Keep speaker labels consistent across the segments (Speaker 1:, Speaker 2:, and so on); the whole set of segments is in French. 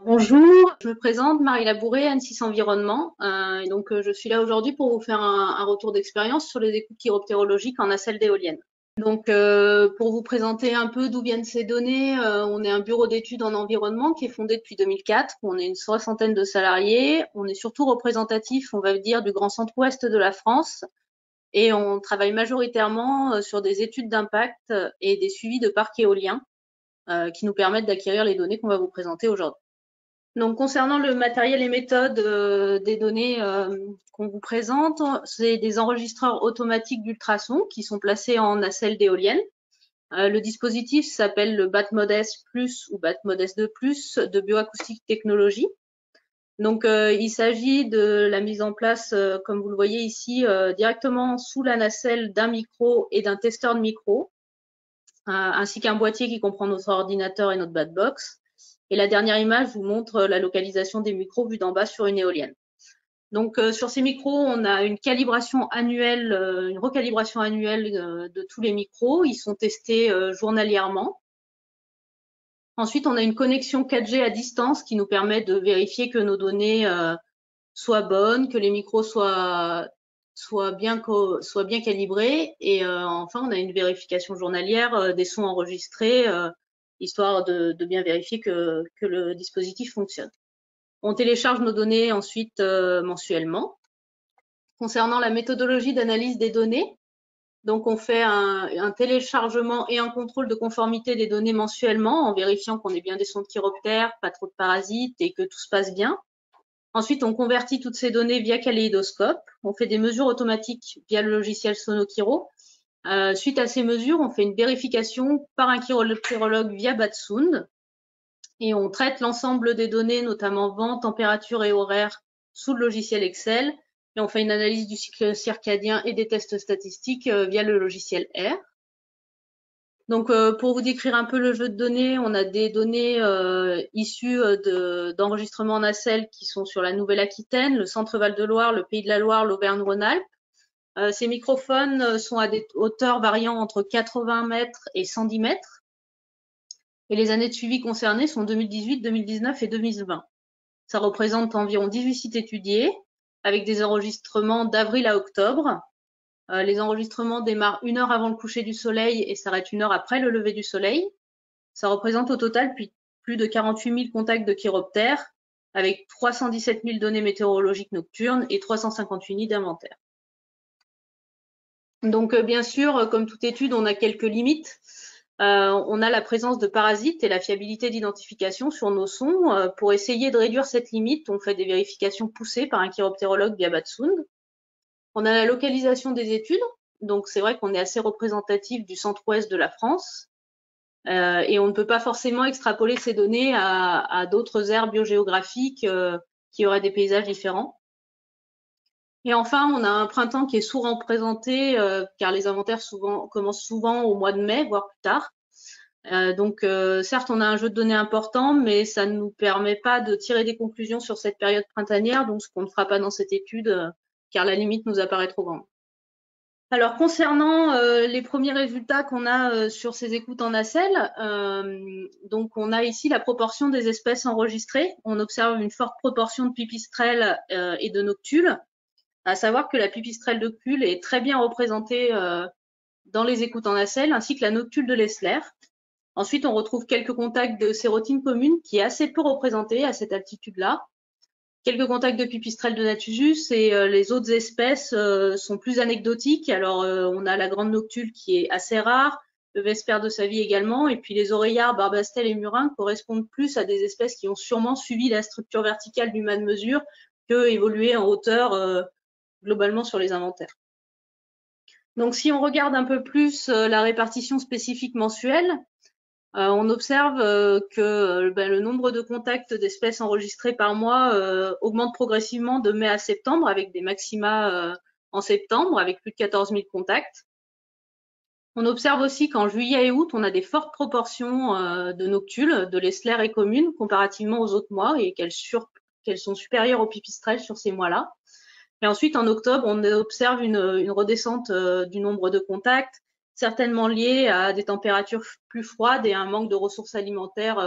Speaker 1: Bonjour, je me présente, Marie Labouré, Annecy Environnement. Je suis là aujourd'hui pour vous faire un retour d'expérience sur les écoutes chiroptérologiques en nacelle d'éoliennes. Pour vous présenter un peu d'où viennent ces données, on est un bureau d'études en environnement qui est fondé depuis 2004. On est une soixantaine de salariés. On est surtout représentatif, on va dire, du grand centre-ouest de la France. Et on travaille majoritairement sur des études d'impact et des suivis de parcs éoliens qui nous permettent d'acquérir les données qu'on va vous présenter aujourd'hui. Donc, concernant le matériel et méthode des données qu'on vous présente, c'est des enregistreurs automatiques d'ultrasons qui sont placés en nacelle d'éolienne. Le dispositif s'appelle le BATMODES Plus ou BATMODES 2 Plus de Bioacoustique Technologie. Il s'agit de la mise en place, comme vous le voyez ici, directement sous la nacelle d'un micro et d'un testeur de micro, ainsi qu'un boîtier qui comprend notre ordinateur et notre BATbox. Et la dernière image vous montre la localisation des micros vus d'en bas sur une éolienne. Sur ces micros, on a une calibration annuelle, une recalibration annuelle de tous les micros. Ils sont testés journalièrement. Ensuite, on a une connexion 4G à distance qui nous permet de vérifier que nos données soient bonnes, que les micros soient bien calibrés. Et enfin, on a une vérification journalière des sons enregistrés, histoire de bien vérifier que le dispositif fonctionne. On télécharge nos données ensuite mensuellement. Concernant la méthodologie d'analyse des données, donc on fait un téléchargement et un contrôle de conformité des données mensuellement en vérifiant qu'on ait bien des sons de chiroptères, pas trop de parasites et que tout se passe bien. Ensuite, on convertit toutes ces données via kaléidoscope. On fait des mesures automatiques via le logiciel Sonochiro. Suite à ces mesures, on fait une vérification par un chiroptérologue via BATsound. Et on traite l'ensemble des données, notamment vent, température et horaire, sous le logiciel Excel. Et on fait une analyse du cycle circadien et des tests statistiques via le logiciel R. Pour vous décrire un peu le jeu de données, on a des données issues d'enregistrements en nacelle qui sont sur la Nouvelle-Aquitaine, le Centre-Val de Loire, le Pays de la Loire, l'Auvergne-Rhône-Alpes. Ces microphones sont à des hauteurs variant entre 80 mètres et 110 mètres. Et les années de suivi concernées sont 2018, 2019 et 2020. Ça représente environ 18 sites étudiés, avec des enregistrements d'avril à octobre. Les enregistrements démarrent 1 heure avant le coucher du soleil et s'arrêtent 1 heure après le lever du soleil. Ça représente au total plus de 48 000 contacts de chiroptères, avec 317 000 données météorologiques nocturnes et 358 nids d'inventaire. Bien sûr, comme toute étude, on a quelques limites. On a la présence de parasites et la fiabilité d'identification sur nos sons. Pour essayer de réduire cette limite, on fait des vérifications poussées par un chiroptérologue via BATsound. On a la localisation des études. Donc, c'est vrai qu'on est assez représentatif du centre-ouest de la France. Et on ne peut pas forcément extrapoler ces données à d'autres aires biogéographiques qui auraient des paysages différents. Et enfin, on a un printemps qui est sous-représenté car les inventaires commencent souvent au mois de mai, voire plus tard. Certes, on a un jeu de données important, mais ça ne nous permet pas de tirer des conclusions sur cette période printanière, donc ce qu'on ne fera pas dans cette étude, car la limite nous apparaît trop grande. Alors, concernant les premiers résultats qu'on a sur ces écoutes en nacelle, on a ici la proportion des espèces enregistrées. On observe une forte proportion de pipistrelles et de noctules. À savoir que la pipistrelle d'Ocul est très bien représentée dans les écoutes en nacelle, ainsi que la noctule de Lessler. Ensuite, on retrouve quelques contacts de sérotine commune qui est assez peu représentée à cette altitude-là. Quelques contacts de pipistrelle de Natusus et les autres espèces sont plus anecdotiques. Alors, on a la grande noctule qui est assez rare, le Vesper de Savie également, et puis les oreillards, barbastelles et murins correspondent plus à des espèces qui ont sûrement suivi la structure verticale du mât de mesure que évoluer en hauteur globalement sur les inventaires. Donc, si on regarde un peu plus la répartition spécifique mensuelle, on observe que le nombre de contacts d'espèces enregistrées par mois augmente progressivement de mai à septembre, avec des maxima en septembre, avec plus de 14 000 contacts. On observe aussi qu'en juillet et août, on a des fortes proportions de noctules, de Lessler et communes, comparativement aux autres mois, et qu'elles sont supérieures aux pipistrelles sur ces mois-là. Et ensuite, en octobre, on observe une redescente du nombre de contacts. certainement lié à des températures plus froides et à un manque de ressources alimentaires,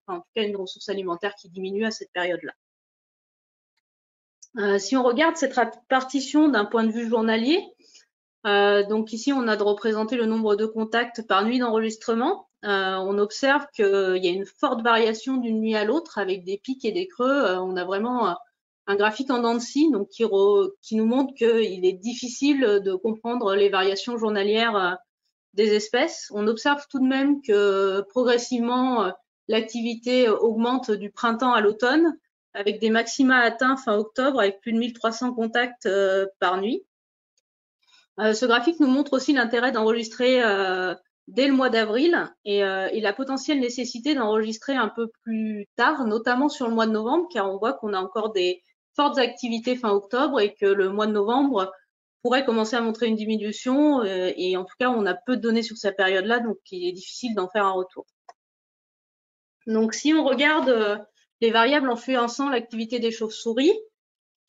Speaker 1: en tout cas une ressource alimentaire qui diminue à cette période-là. Si on regarde cette répartition d'un point de vue journalier, donc ici on a de représenter le nombre de contacts par nuit d'enregistrement. On observe qu'il y a une forte variation d'une nuit à l'autre avec des pics et des creux. On a vraiment un graphique en dents de scie, donc qui nous montre qu'il est difficile de comprendre les variations journalières des espèces. On observe tout de même que progressivement l'activité augmente du printemps à l'automne, avec des maxima atteints fin octobre avec plus de 1300 contacts par nuit. Ce graphique nous montre aussi l'intérêt d'enregistrer dès le mois d'avril et la potentielle nécessité d'enregistrer un peu plus tard, notamment sur le mois de novembre, car on voit qu'on a encore des fortes activités fin octobre et que le mois de novembre pourrait commencer à montrer une diminution et en tout cas on a peu de données sur cette période-là, donc il est difficile d'en faire un retour. Donc si on regarde les variables influençant l'activité des chauves-souris,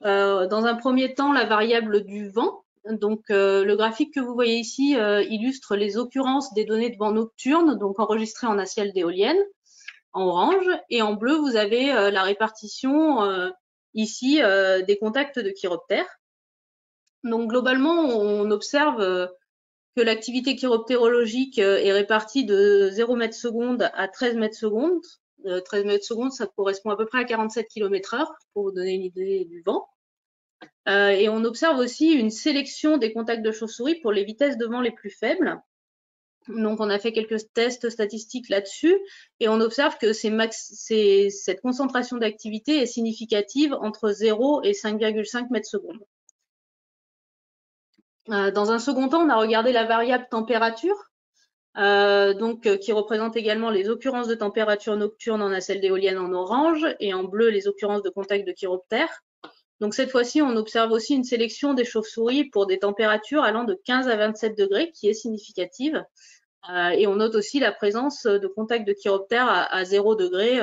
Speaker 1: dans un premier temps la variable du vent. Donc le graphique que vous voyez ici illustre les occurrences des données de vent nocturne, donc enregistrées en nacelle d'éolienne, en orange, et en bleu vous avez la répartition ici des contacts de chiroptères. Donc globalement on observe que l'activité chiroptérologique est répartie de 0 mètres seconde à 13 mètres seconde. 13 mètres seconde, ça correspond à peu près à 47 km/h, pour vous donner une idée du vent. Et on observe aussi une sélection des contacts de chauve-souris pour les vitesses de vent les plus faibles. Donc on a fait quelques tests statistiques là-dessus et on observe que cette concentration d'activité est significative entre 0 et 5,5 mètres secondes. Dans un second temps, on a regardé la variable température, qui représente également les occurrences de température nocturne en nacelle d'éolienne en orange et en bleu les occurrences de contacts de chiroptères. Donc cette fois-ci, on observe aussi une sélection des chauves-souris pour des températures allant de 15 à 27 degrés, qui est significative. Et on note aussi la présence de contacts de chiroptères à 0 degré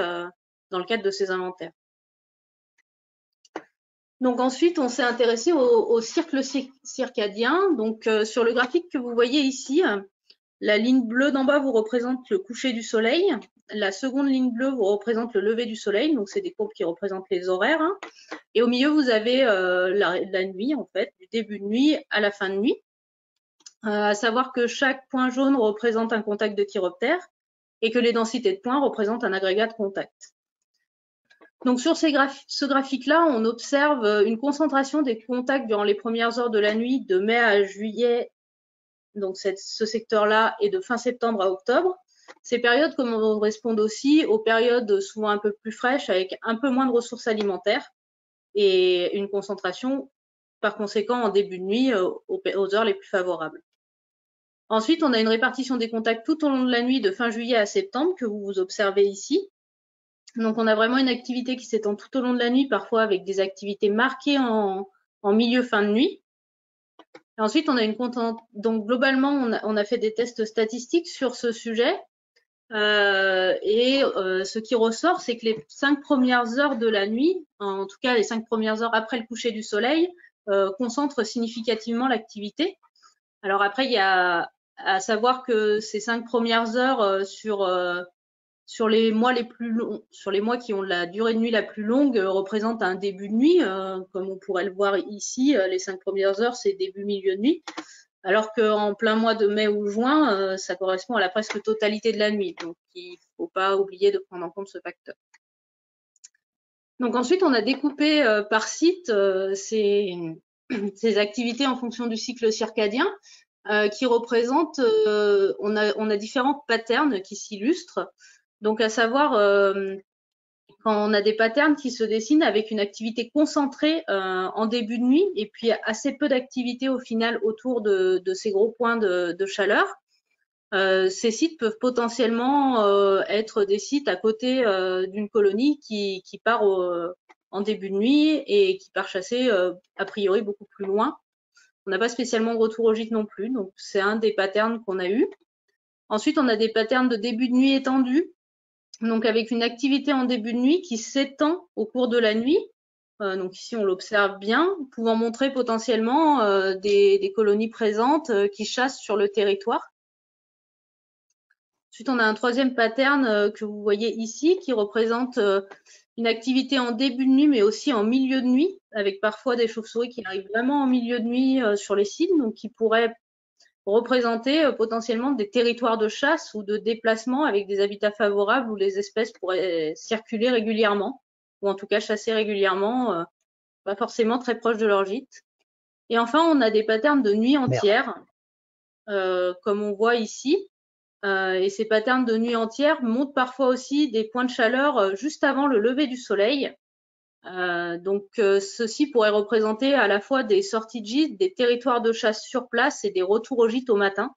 Speaker 1: dans le cadre de ces inventaires. Donc ensuite, on s'est intéressé au cycle circadien. Donc sur le graphique que vous voyez ici, la ligne bleue d'en bas vous représente le coucher du soleil. La seconde ligne bleue vous représente le lever du soleil. Donc c'est des courbes qui représentent les horaires. Et au milieu, vous avez la nuit, en fait, du début de nuit à la fin de nuit. À savoir que chaque point jaune représente un contact de chiroptère et que les densités de points représentent un agrégat de contacts. Donc sur ce graphique-là, on observe une concentration des contacts durant les premières heures de la nuit de mai à juillet, donc ce secteur-là, et de fin septembre à octobre. Ces périodes correspondent aussi aux périodes souvent un peu plus fraîches avec un peu moins de ressources alimentaires et une concentration par conséquent en début de nuit aux heures les plus favorables. Ensuite, on a une répartition des contacts tout au long de la nuit de fin juillet à septembre que vous observez ici. Donc on a vraiment une activité qui s'étend tout au long de la nuit, parfois avec des activités marquées en milieu fin de nuit. Et ensuite, on a donc globalement, on a fait des tests statistiques sur ce sujet. Ce qui ressort, c'est que les 5 premières heures de la nuit, en tout cas les 5 premières heures après le coucher du soleil, concentrent significativement l'activité. Alors après, il y a à savoir que ces 5 premières heures sur les mois les plus longs, sur les mois qui ont la durée de nuit la plus longue, représentent un début de nuit, comme on pourrait le voir ici. Les 5 premières heures, c'est début milieu de nuit. Alors qu'en plein mois de mai ou juin, ça correspond à la presque totalité de la nuit. Donc, il ne faut pas oublier de prendre en compte ce facteur. Donc ensuite, on a découpé par site ces activités en fonction du cycle circadien qui représentent, on a différents patterns qui s'illustrent. Donc à savoir, quand on a des patterns qui se dessinent avec une activité concentrée en début de nuit et puis assez peu d'activité au final autour de ces gros points de chaleur. Ces sites peuvent potentiellement être des sites à côté d'une colonie qui part en début de nuit et qui part chasser a priori beaucoup plus loin. On n'a pas spécialement de retour au gîte non plus, donc c'est un des patterns qu'on a eu. Ensuite, on a des patterns de début de nuit étendus, donc avec une activité en début de nuit qui s'étend au cours de la nuit. Donc ici, on l'observe bien, pouvant montrer potentiellement des colonies présentes qui chassent sur le territoire. Ensuite, on a un troisième pattern que vous voyez ici qui représente une activité en début de nuit, mais aussi en milieu de nuit, avec parfois des chauves-souris qui arrivent vraiment en milieu de nuit sur les sites, donc qui pourraient représenter potentiellement des territoires de chasse ou de déplacement avec des habitats favorables où les espèces pourraient circuler régulièrement, ou en tout cas chasser régulièrement, pas forcément très proche de leur gîte. Et enfin, on a des patterns de nuit entière, comme on voit ici. Et ces patterns de nuit entière montrent parfois aussi des points de chaleur juste avant le lever du soleil. Donc, ceci pourrait représenter à la fois des sorties de gîte, des territoires de chasse sur place et des retours au gîte au matin.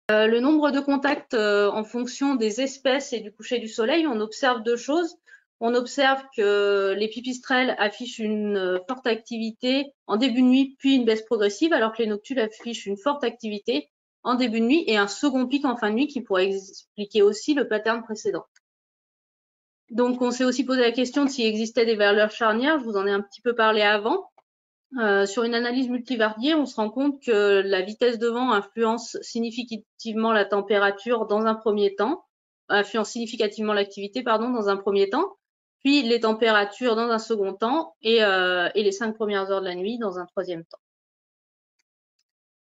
Speaker 1: Le nombre de contacts en fonction des espèces et du coucher du soleil, on observe deux choses. On observe que les pipistrelles affichent une forte activité en début de nuit, puis une baisse progressive, alors que les noctules affichent une forte activité en début de nuit et un second pic en fin de nuit qui pourrait expliquer aussi le pattern précédent. Donc, on s'est aussi posé la question de s'il existait des valeurs charnières. Je vous en ai un petit peu parlé avant. Sur une analyse multivariée, on se rend compte que la vitesse de vent influence significativement la température dans un premier temps, influence significativement l'activité, pardon, dans un premier temps, puis les températures dans un second temps et les 5 premières heures de la nuit dans un troisième temps.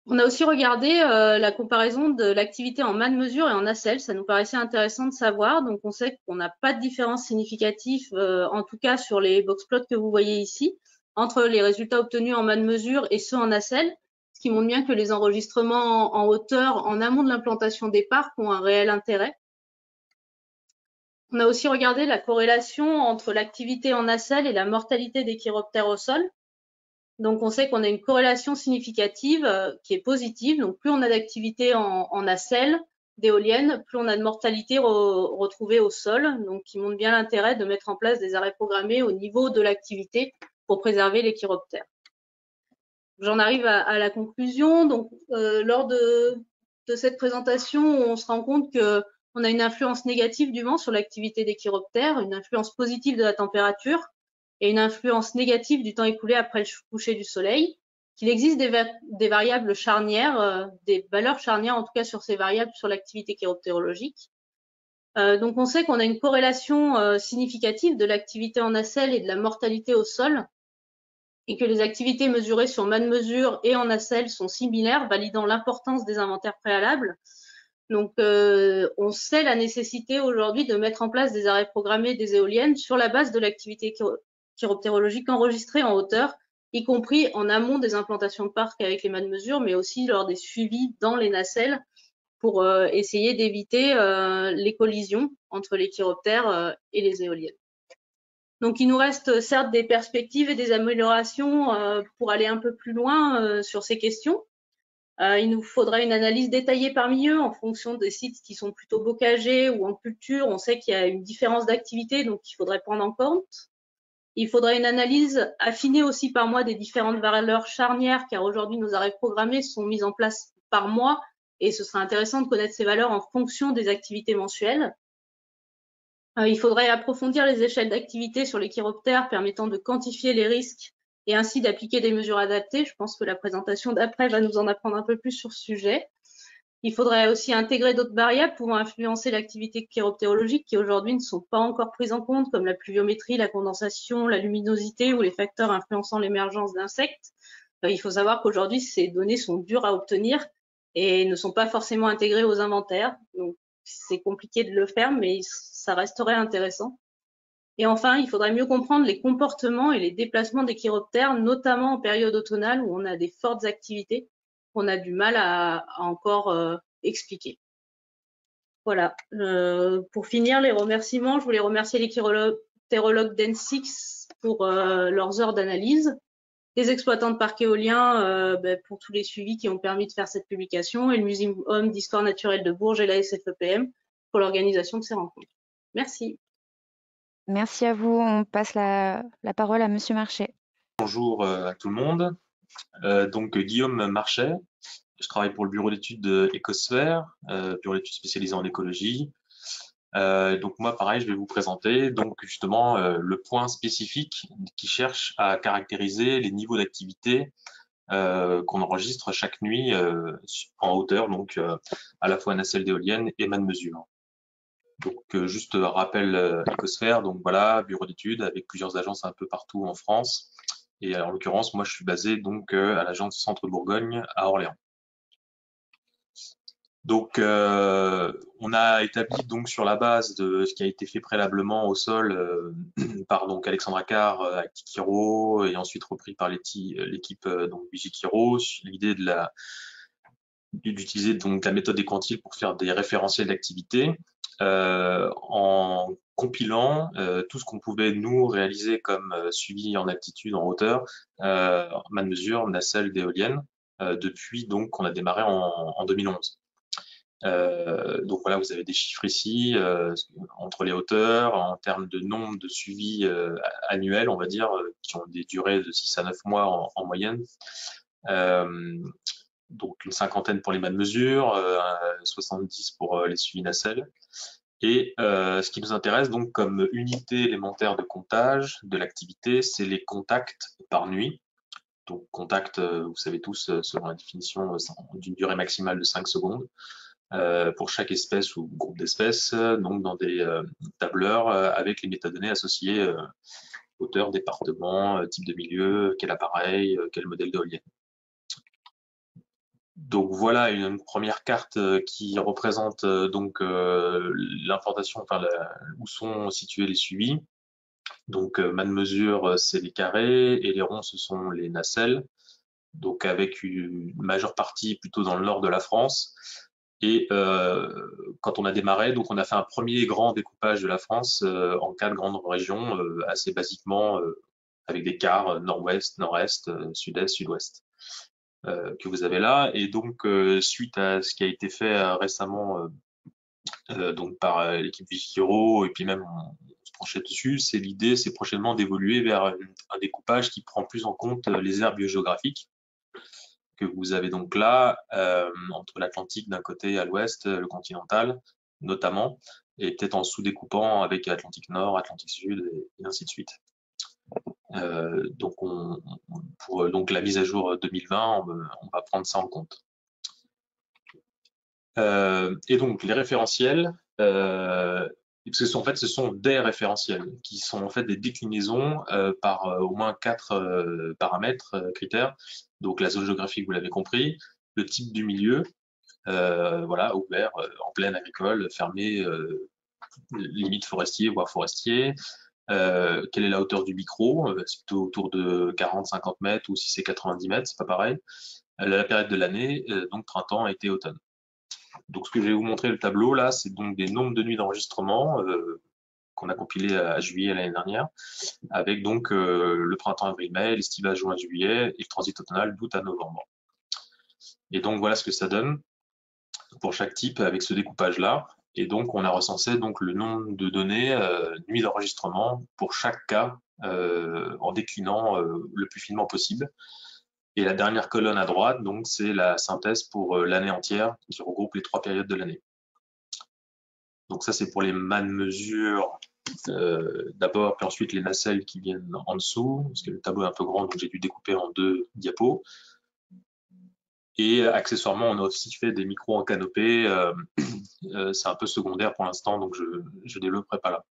Speaker 1: On a aussi regardé la comparaison de l'activité en man-mesure et en nacelle. Ça nous paraissait intéressant de savoir. Donc, on sait qu'on n'a pas de différence significative, en tout cas sur les box-plots que vous voyez ici, entre les résultats obtenus en man-mesure et ceux en nacelle, ce qui montre bien que les enregistrements en hauteur en amont de l'implantation des parcs ont un réel intérêt. On a aussi regardé la corrélation entre l'activité en nacelle et la mortalité des chiroptères au sol. Donc, on sait qu'on a une corrélation significative qui est positive. Donc, plus on a d'activité en nacelle, d'éoliennes, plus on a de mortalité retrouvée au sol. Donc, qui montre bien l'intérêt de mettre en place des arrêts programmés au niveau de l'activité pour préserver les chiroptères. J'en arrive à la conclusion. Donc, lors de cette présentation, on se rend compte qu'on a une influence négative du vent sur l'activité des chiroptères, une influence positive de la température, et une influence négative du temps écoulé après le coucher du soleil, qu'il existe des variables charnières, des valeurs charnières en tout cas sur ces variables sur l'activité chiroptérologique. Donc on sait qu'on a une corrélation significative de l'activité en nacelle et de la mortalité au sol, et que les activités mesurées sur man-mesure et en nacelle sont similaires, validant l'importance des inventaires préalables. Donc, on sait la nécessité aujourd'hui de mettre en place des arrêts programmés des éoliennes sur la base de l'activité chiroptérologique enregistrée en hauteur, y compris en amont des implantations de parcs avec les man-mesures, mais aussi lors des suivis dans les nacelles pour essayer d'éviter les collisions entre les chiroptères et les éoliennes. Donc, il nous reste certes des perspectives et des améliorations pour aller un peu plus loin sur ces questions. Il nous faudrait une analyse détaillée par milieu en fonction des sites qui sont plutôt bocagés ou en culture. On sait qu'il y a une différence d'activité, donc il faudrait prendre en compte. Il faudrait une analyse affinée aussi par mois des différentes valeurs charnières, car aujourd'hui nos arrêts programmés sont mis en place par mois et ce serait intéressant de connaître ces valeurs en fonction des activités mensuelles. Il faudrait approfondir les échelles d'activité sur les chiroptères permettant de quantifier les risques et ainsi d'appliquer des mesures adaptées. Je pense que la présentation d'après va nous en apprendre un peu plus sur ce sujet. Il faudrait aussi intégrer d'autres variables pouvant influencer l'activité chiroptérologique qui aujourd'hui ne sont pas encore prises en compte, comme la pluviométrie, la condensation, la luminosité ou les facteurs influençant l'émergence d'insectes. Il faut savoir qu'aujourd'hui, ces données sont dures à obtenir et ne sont pas forcément intégrées aux inventaires. Donc, c'est compliqué de le faire, mais ça resterait intéressant. Et enfin, il faudrait mieux comprendre les comportements et les déplacements des chiroptères, notamment en période automnale où on a des fortes activités qu'on a du mal à encore expliquer. Voilà. Pour finir, les remerciements, je voulais remercier les chiroptérologues d'N6 pour leurs heures d'analyse, les exploitants de parcs éoliens pour tous les suivis qui ont permis de faire cette publication et le Muséum d'histoire naturelle de Bourges et la SFEPM pour l'organisation de ces rencontres. Merci.
Speaker 2: Merci à vous. On passe la parole à Monsieur Marchais.
Speaker 3: Bonjour à tout le monde. Donc Guillaume Marchais, je travaille pour le bureau d'études Écosphère, bureau d'études spécialisé en écologie. Donc moi pareil, je vais vous présenter donc justement le point spécifique qui cherche à caractériser les niveaux d'activité qu'on enregistre chaque nuit en hauteur, donc à la fois nacelle d'éolienne et man-mesure. Donc, juste rappel Ecosphère, donc voilà, bureau d'études avec plusieurs agences un peu partout en France. Et en l'occurrence, moi, je suis basé donc à l'agence Centre Bourgogne à Orléans. Donc, on a établi donc sur la base de ce qui a été fait préalablement au sol par donc Alexandre Accard avec Tikiro et ensuite repris par l'équipe donc Vigikiro, l'idée d'utiliser donc la méthode des quantiles pour faire des référentiels d'activité en compilant tout ce qu'on pouvait nous réaliser comme suivi en altitude, en hauteur, man mesure, nacelle d'éolienne, depuis donc qu'on a démarré en 2011. Donc voilà, vous avez des chiffres ici entre les hauteurs, en termes de nombre de suivis annuels, on va dire, qui ont des durées de 6 à 9 mois en moyenne. Donc une cinquantaine pour les man mesures, 70 pour les suivis nacelles. Et ce qui nous intéresse donc comme unité élémentaire de comptage de l'activité, c'est les contacts par nuit. Donc contact, vous savez tous, selon la définition, d'une durée maximale de 5 secondes. Pour chaque espèce ou groupe d'espèces, donc dans des tableurs avec les métadonnées associées, hauteur, département, type de milieu, quel appareil, quel modèle d'éolienne. Donc voilà une première carte qui représente donc l'implantation, enfin où sont situés les suivis. Donc man mesure, c'est les carrés et les ronds, ce sont les nacelles. Donc avec une majeure partie plutôt dans le nord de la France. Et quand on a démarré, donc on a fait un premier grand découpage de la France en 4 grandes régions, assez basiquement avec des quarts nord-ouest, nord-est, sud-est, sud-ouest que vous avez là. Et donc suite à ce qui a été fait récemment donc par l'équipe Vigiro et puis même on se penchait dessus, c'est l'idée, c'est prochainement d'évoluer vers un découpage qui prend plus en compte les aires biogéographiques que vous avez donc là, entre l'Atlantique d'un côté à l'ouest, le continental notamment, et peut-être en sous-découpant avec Atlantique Nord, Atlantique Sud, et ainsi de suite. Donc, pour donc la mise à jour 2020, on va prendre ça en compte. Et donc, les référentiels, parce que en fait, ce sont des référentiels qui sont en fait des déclinaisons par au moins 4 paramètres, critères. Donc, la zone géographique, vous l'avez compris, le type du milieu, voilà, ouvert, en plaine agricole, fermé, limite forestier, voire forestier. Quelle est la hauteur du micro? C'est plutôt autour de 40-50 mètres, ou si c'est 90 mètres, c'est pas pareil. La période de l'année, donc printemps, été, automne. Donc ce que je vais vous montrer le tableau là, c'est donc des nombres de nuits d'enregistrement qu'on a compilé à juillet l'année dernière, avec donc le printemps, avril, mai, l'estivage, juin, juillet, et le transit automnal d'août à novembre. Et donc voilà ce que ça donne pour chaque type avec ce découpage là. Et donc on a recensé donc le nombre de données nuits d'enregistrement pour chaque cas en déclinant le plus finement possible. Et la dernière colonne à droite, donc c'est la synthèse pour l'année entière qui regroupe les 3 périodes de l'année. Donc ça c'est pour les man mesures d'abord, puis ensuite les nacelles qui viennent en dessous, parce que le tableau est un peu grand, donc j'ai dû découper en 2 diapos. Et accessoirement, on a aussi fait des micros en canopée. C'est un peu secondaire pour l'instant, donc je développerai pas là.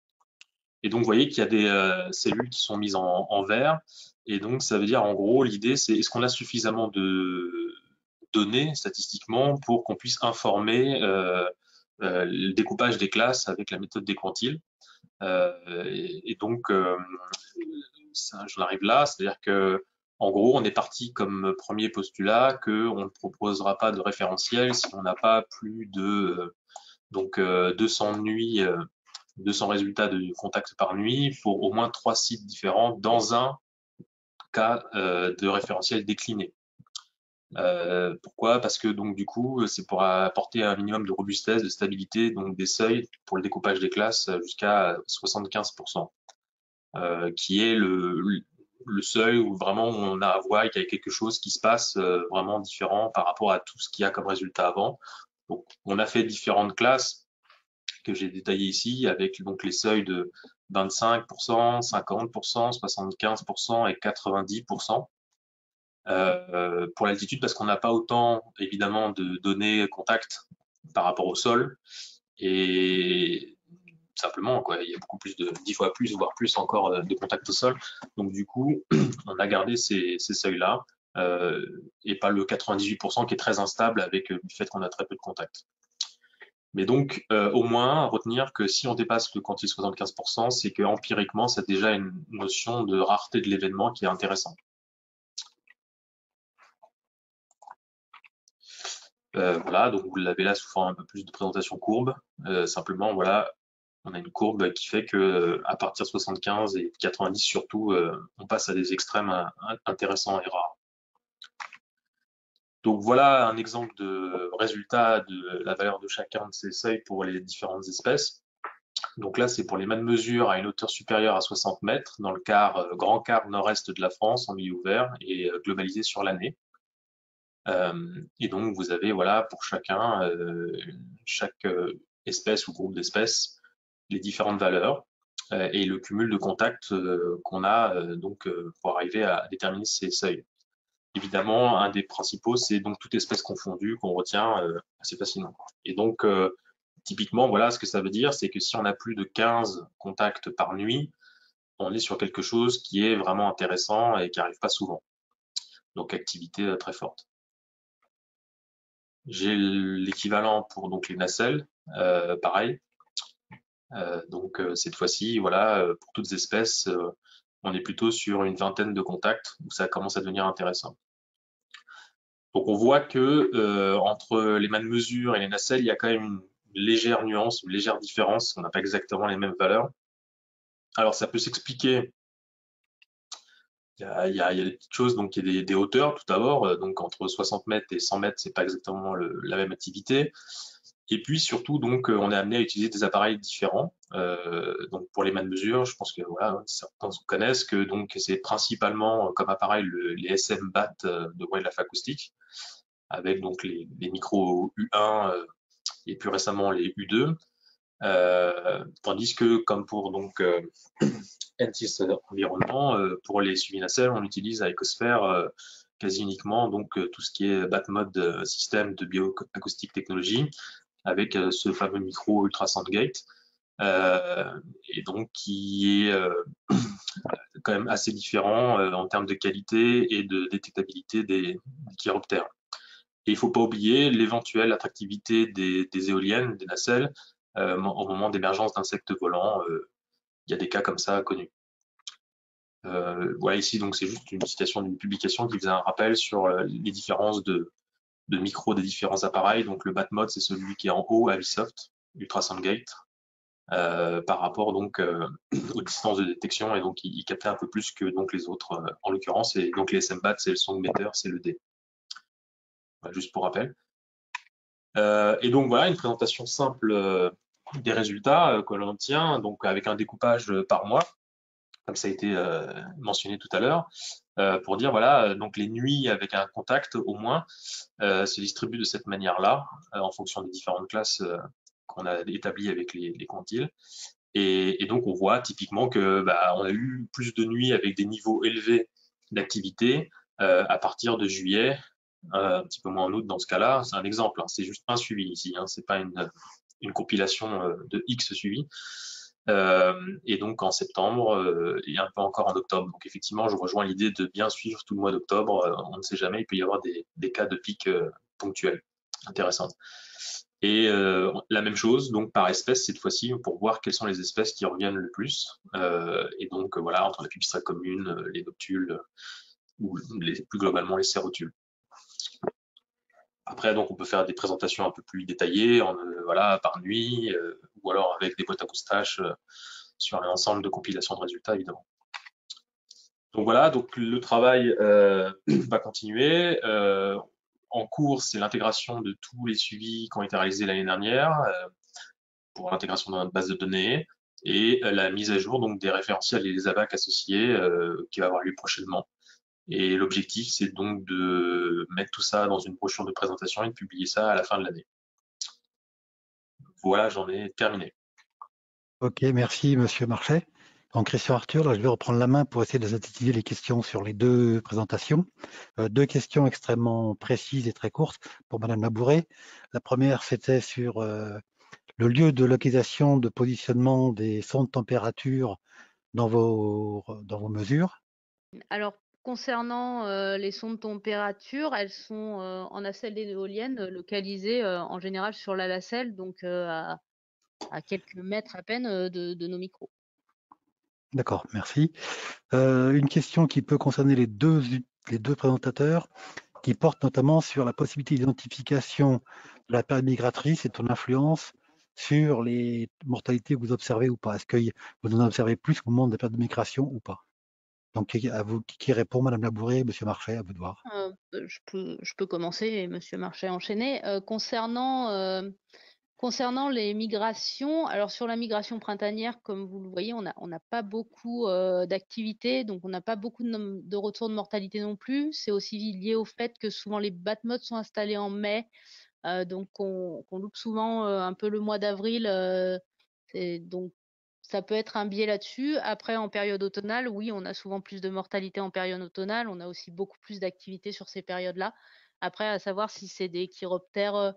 Speaker 3: Et donc, vous voyez qu'il y a des cellules qui sont mises en vert. Et donc, ça veut dire, en gros, l'idée, c'est est-ce qu'on a suffisamment de données statistiquement pour qu'on puisse informer le découpage des classes avec la méthode des quantiles. Et donc, j'en arrive là, c'est-à-dire que en gros, on est parti comme premier postulat qu'on ne proposera pas de référentiel si on n'a pas plus de 200 nuits, 200 résultats de contact par nuit pour au moins 3 sites différents dans un cas de référentiel décliné. Pourquoi? Parce que donc du coup, c'est pour apporter un minimum de robustesse, de stabilité, donc des seuils pour le découpage des classes jusqu'à 75%, qui est le seuil où vraiment on a à voir qu'il y a quelque chose qui se passe vraiment différent par rapport à tout ce qu'il y a comme résultat avant. Donc, on a fait différentes classes que j'ai détaillées ici avec donc les seuils de 25%, 50%, 75% et 90%. Pour l'altitude, parce qu'on n'a pas autant évidemment de données contact par rapport au sol. Et simplement, quoi. Il y a beaucoup plus 10 fois plus, voire plus encore de contact au sol. Donc du coup, on a gardé ces seuils-là et pas le 98% qui est très instable avec le fait qu'on a très peu de contact. Mais donc, au moins, à retenir que si on dépasse le quanti 75%, c'est que empiriquement, c'est déjà une notion de rareté de l'événement qui est intéressante. Voilà, donc vous l'avez là sous forme un peu plus de présentation courbe. Simplement, voilà, on a une courbe qui fait que à partir de 75 et 90 surtout, on passe à des extrêmes intéressants et rares. Donc voilà un exemple de résultat de la valeur de chacun de ces seuils pour les différentes espèces. Donc là, c'est pour les mêmes mesures à une hauteur supérieure à 60 mètres dans le grand quart nord-est de la France en milieu ouvert et globalisé sur l'année. Et donc vous avez voilà pour chaque espèce ou groupe d'espèces les différentes valeurs et le cumul de contacts qu'on a pour arriver à déterminer ces seuils. Évidemment, un des principaux, c'est donc toute espèce confondue qu'on retient assez facilement. Et donc, typiquement, voilà ce que ça veut dire, c'est que si on a plus de 15 contacts par nuit, on est sur quelque chose qui est vraiment intéressant et qui n'arrive pas souvent. Donc, activité très forte. J'ai l'équivalent pour donc les nacelles, pareil. Donc, cette fois-ci, voilà, pour toutes espèces, on est plutôt sur une vingtaine de contacts où ça commence à devenir intéressant. Donc on voit que entre les mêmes mesures et les nacelles, il y a quand même une légère nuance, une légère différence. On n'a pas exactement les mêmes valeurs. Alors ça peut s'expliquer. Il y a des petites choses, donc il y a des hauteurs tout d'abord. Donc entre 60 mètres et 100 mètres, c'est pas exactement la même activité. Et puis surtout, donc on est amené à utiliser des appareils différents. Donc pour les mêmes mesures, je pense que voilà, certains connaissent que donc c'est principalement comme appareil les SM-BAT de Wildlife Acoustic, avec donc les micros U1 et plus récemment les U2. Tandis que comme pour donc N6 environnement, pour les suivis nacelles, on utilise à Ecosphere quasi uniquement donc tout ce qui est BAT-mode système de bioacoustique technologie avec ce fameux micro Ultrasound Gate et donc qui est quand même assez différent en termes de qualité et de détectabilité des chiroptères. Et il ne faut pas oublier l'éventuelle attractivité des éoliennes, des nacelles, au moment d'émergence d'insectes volants. Il y a des cas comme ça connus. Voilà, ici, donc c'est juste une citation d'une publication qui faisait un rappel sur les différences de micro des différents appareils. Donc le BAT-mode, c'est celui qui est en haut, Avisoft, Ultrasound Gate, par rapport donc aux distances de détection, et donc il captait un peu plus que donc les autres en l'occurrence. Et donc les SM-BAT, c'est le SONGmeter, c'est le D. Voilà, juste pour rappel. Et donc voilà, une présentation simple des résultats que l'on obtient, donc avec un découpage par mois, comme ça a été mentionné tout à l'heure, pour dire voilà, donc les nuits avec un contact au moins se distribuent de cette manière-là, en fonction des différentes classes qu'on a établies avec les quantiles. Et donc on voit typiquement que on a eu plus de nuits avec des niveaux élevés d'activité à partir de juillet, un petit peu moins en août dans ce cas-là. C'est un exemple, hein, c'est juste un suivi ici, hein, c'est pas une compilation de X suivis. Et donc en septembre et un peu encore en octobre. Donc effectivement, je rejoins l'idée de bien suivre tout le mois d'octobre. On ne sait jamais, il peut y avoir des cas de pic ponctuels intéressants. Et la même chose donc par espèce cette fois-ci pour voir quelles sont les espèces qui reviennent le plus. Et donc voilà, entre la pipistrelle commune, les noctules ou plus globalement les sérotules. Après, donc, on peut faire des présentations un peu plus détaillées, voilà, par nuit, ou alors avec des boîtes à moustaches sur un ensemble de compilations de résultats, évidemment. Donc voilà, donc le travail va continuer. En cours, c'est l'intégration de tous les suivis qui ont été réalisés l'année dernière pour l'intégration dans notre base de données et la mise à jour donc des référentiels et des ABAC associés qui va avoir lieu prochainement. Et l'objectif, c'est donc de mettre tout ça dans une brochure de présentation et de publier ça à la fin de l'année. Voilà, j'en ai terminé.
Speaker 4: Ok, merci Monsieur Marchais. Donc Christian Arthur, là je vais reprendre la main pour essayer de synthétiser les questions sur les deux présentations. Deux questions extrêmement précises et très courtes pour Madame Labouret. La première, c'était sur le lieu de localisation de positionnement des sondes de température dans vos mesures?
Speaker 1: Alors, concernant les sondes de température, elles sont en nacelle éolienne localisées en général sur la nacelle, donc à quelques mètres à peine de nos micros.
Speaker 4: D'accord, merci. Une question qui peut concerner les deux présentateurs, qui porte notamment sur la possibilité d'identification de la période migratrice et ton influence sur les mortalités que vous observez ou pas. Est-ce que vous en observez plus au moment de la période de migration ou pas? Donc, à vous qui répond, Madame Labouré, Monsieur Marchais, à vous de voir.
Speaker 1: Je peux commencer et Monsieur Marchais enchaîner. Concernant les migrations, alors sur la migration printanière, comme vous le voyez, on n'a pas beaucoup d'activités, donc on n'a pas beaucoup de retours de mortalité non plus. C'est aussi lié au fait que souvent les batmodes sont installés en mai, donc on loupe souvent un peu le mois d'avril. Donc ça peut être un biais là-dessus. Après, en période automnale, oui, on a souvent plus de mortalité en période automnale. On a aussi beaucoup plus d'activités sur ces périodes-là. Après, à savoir si c'est des chiroptères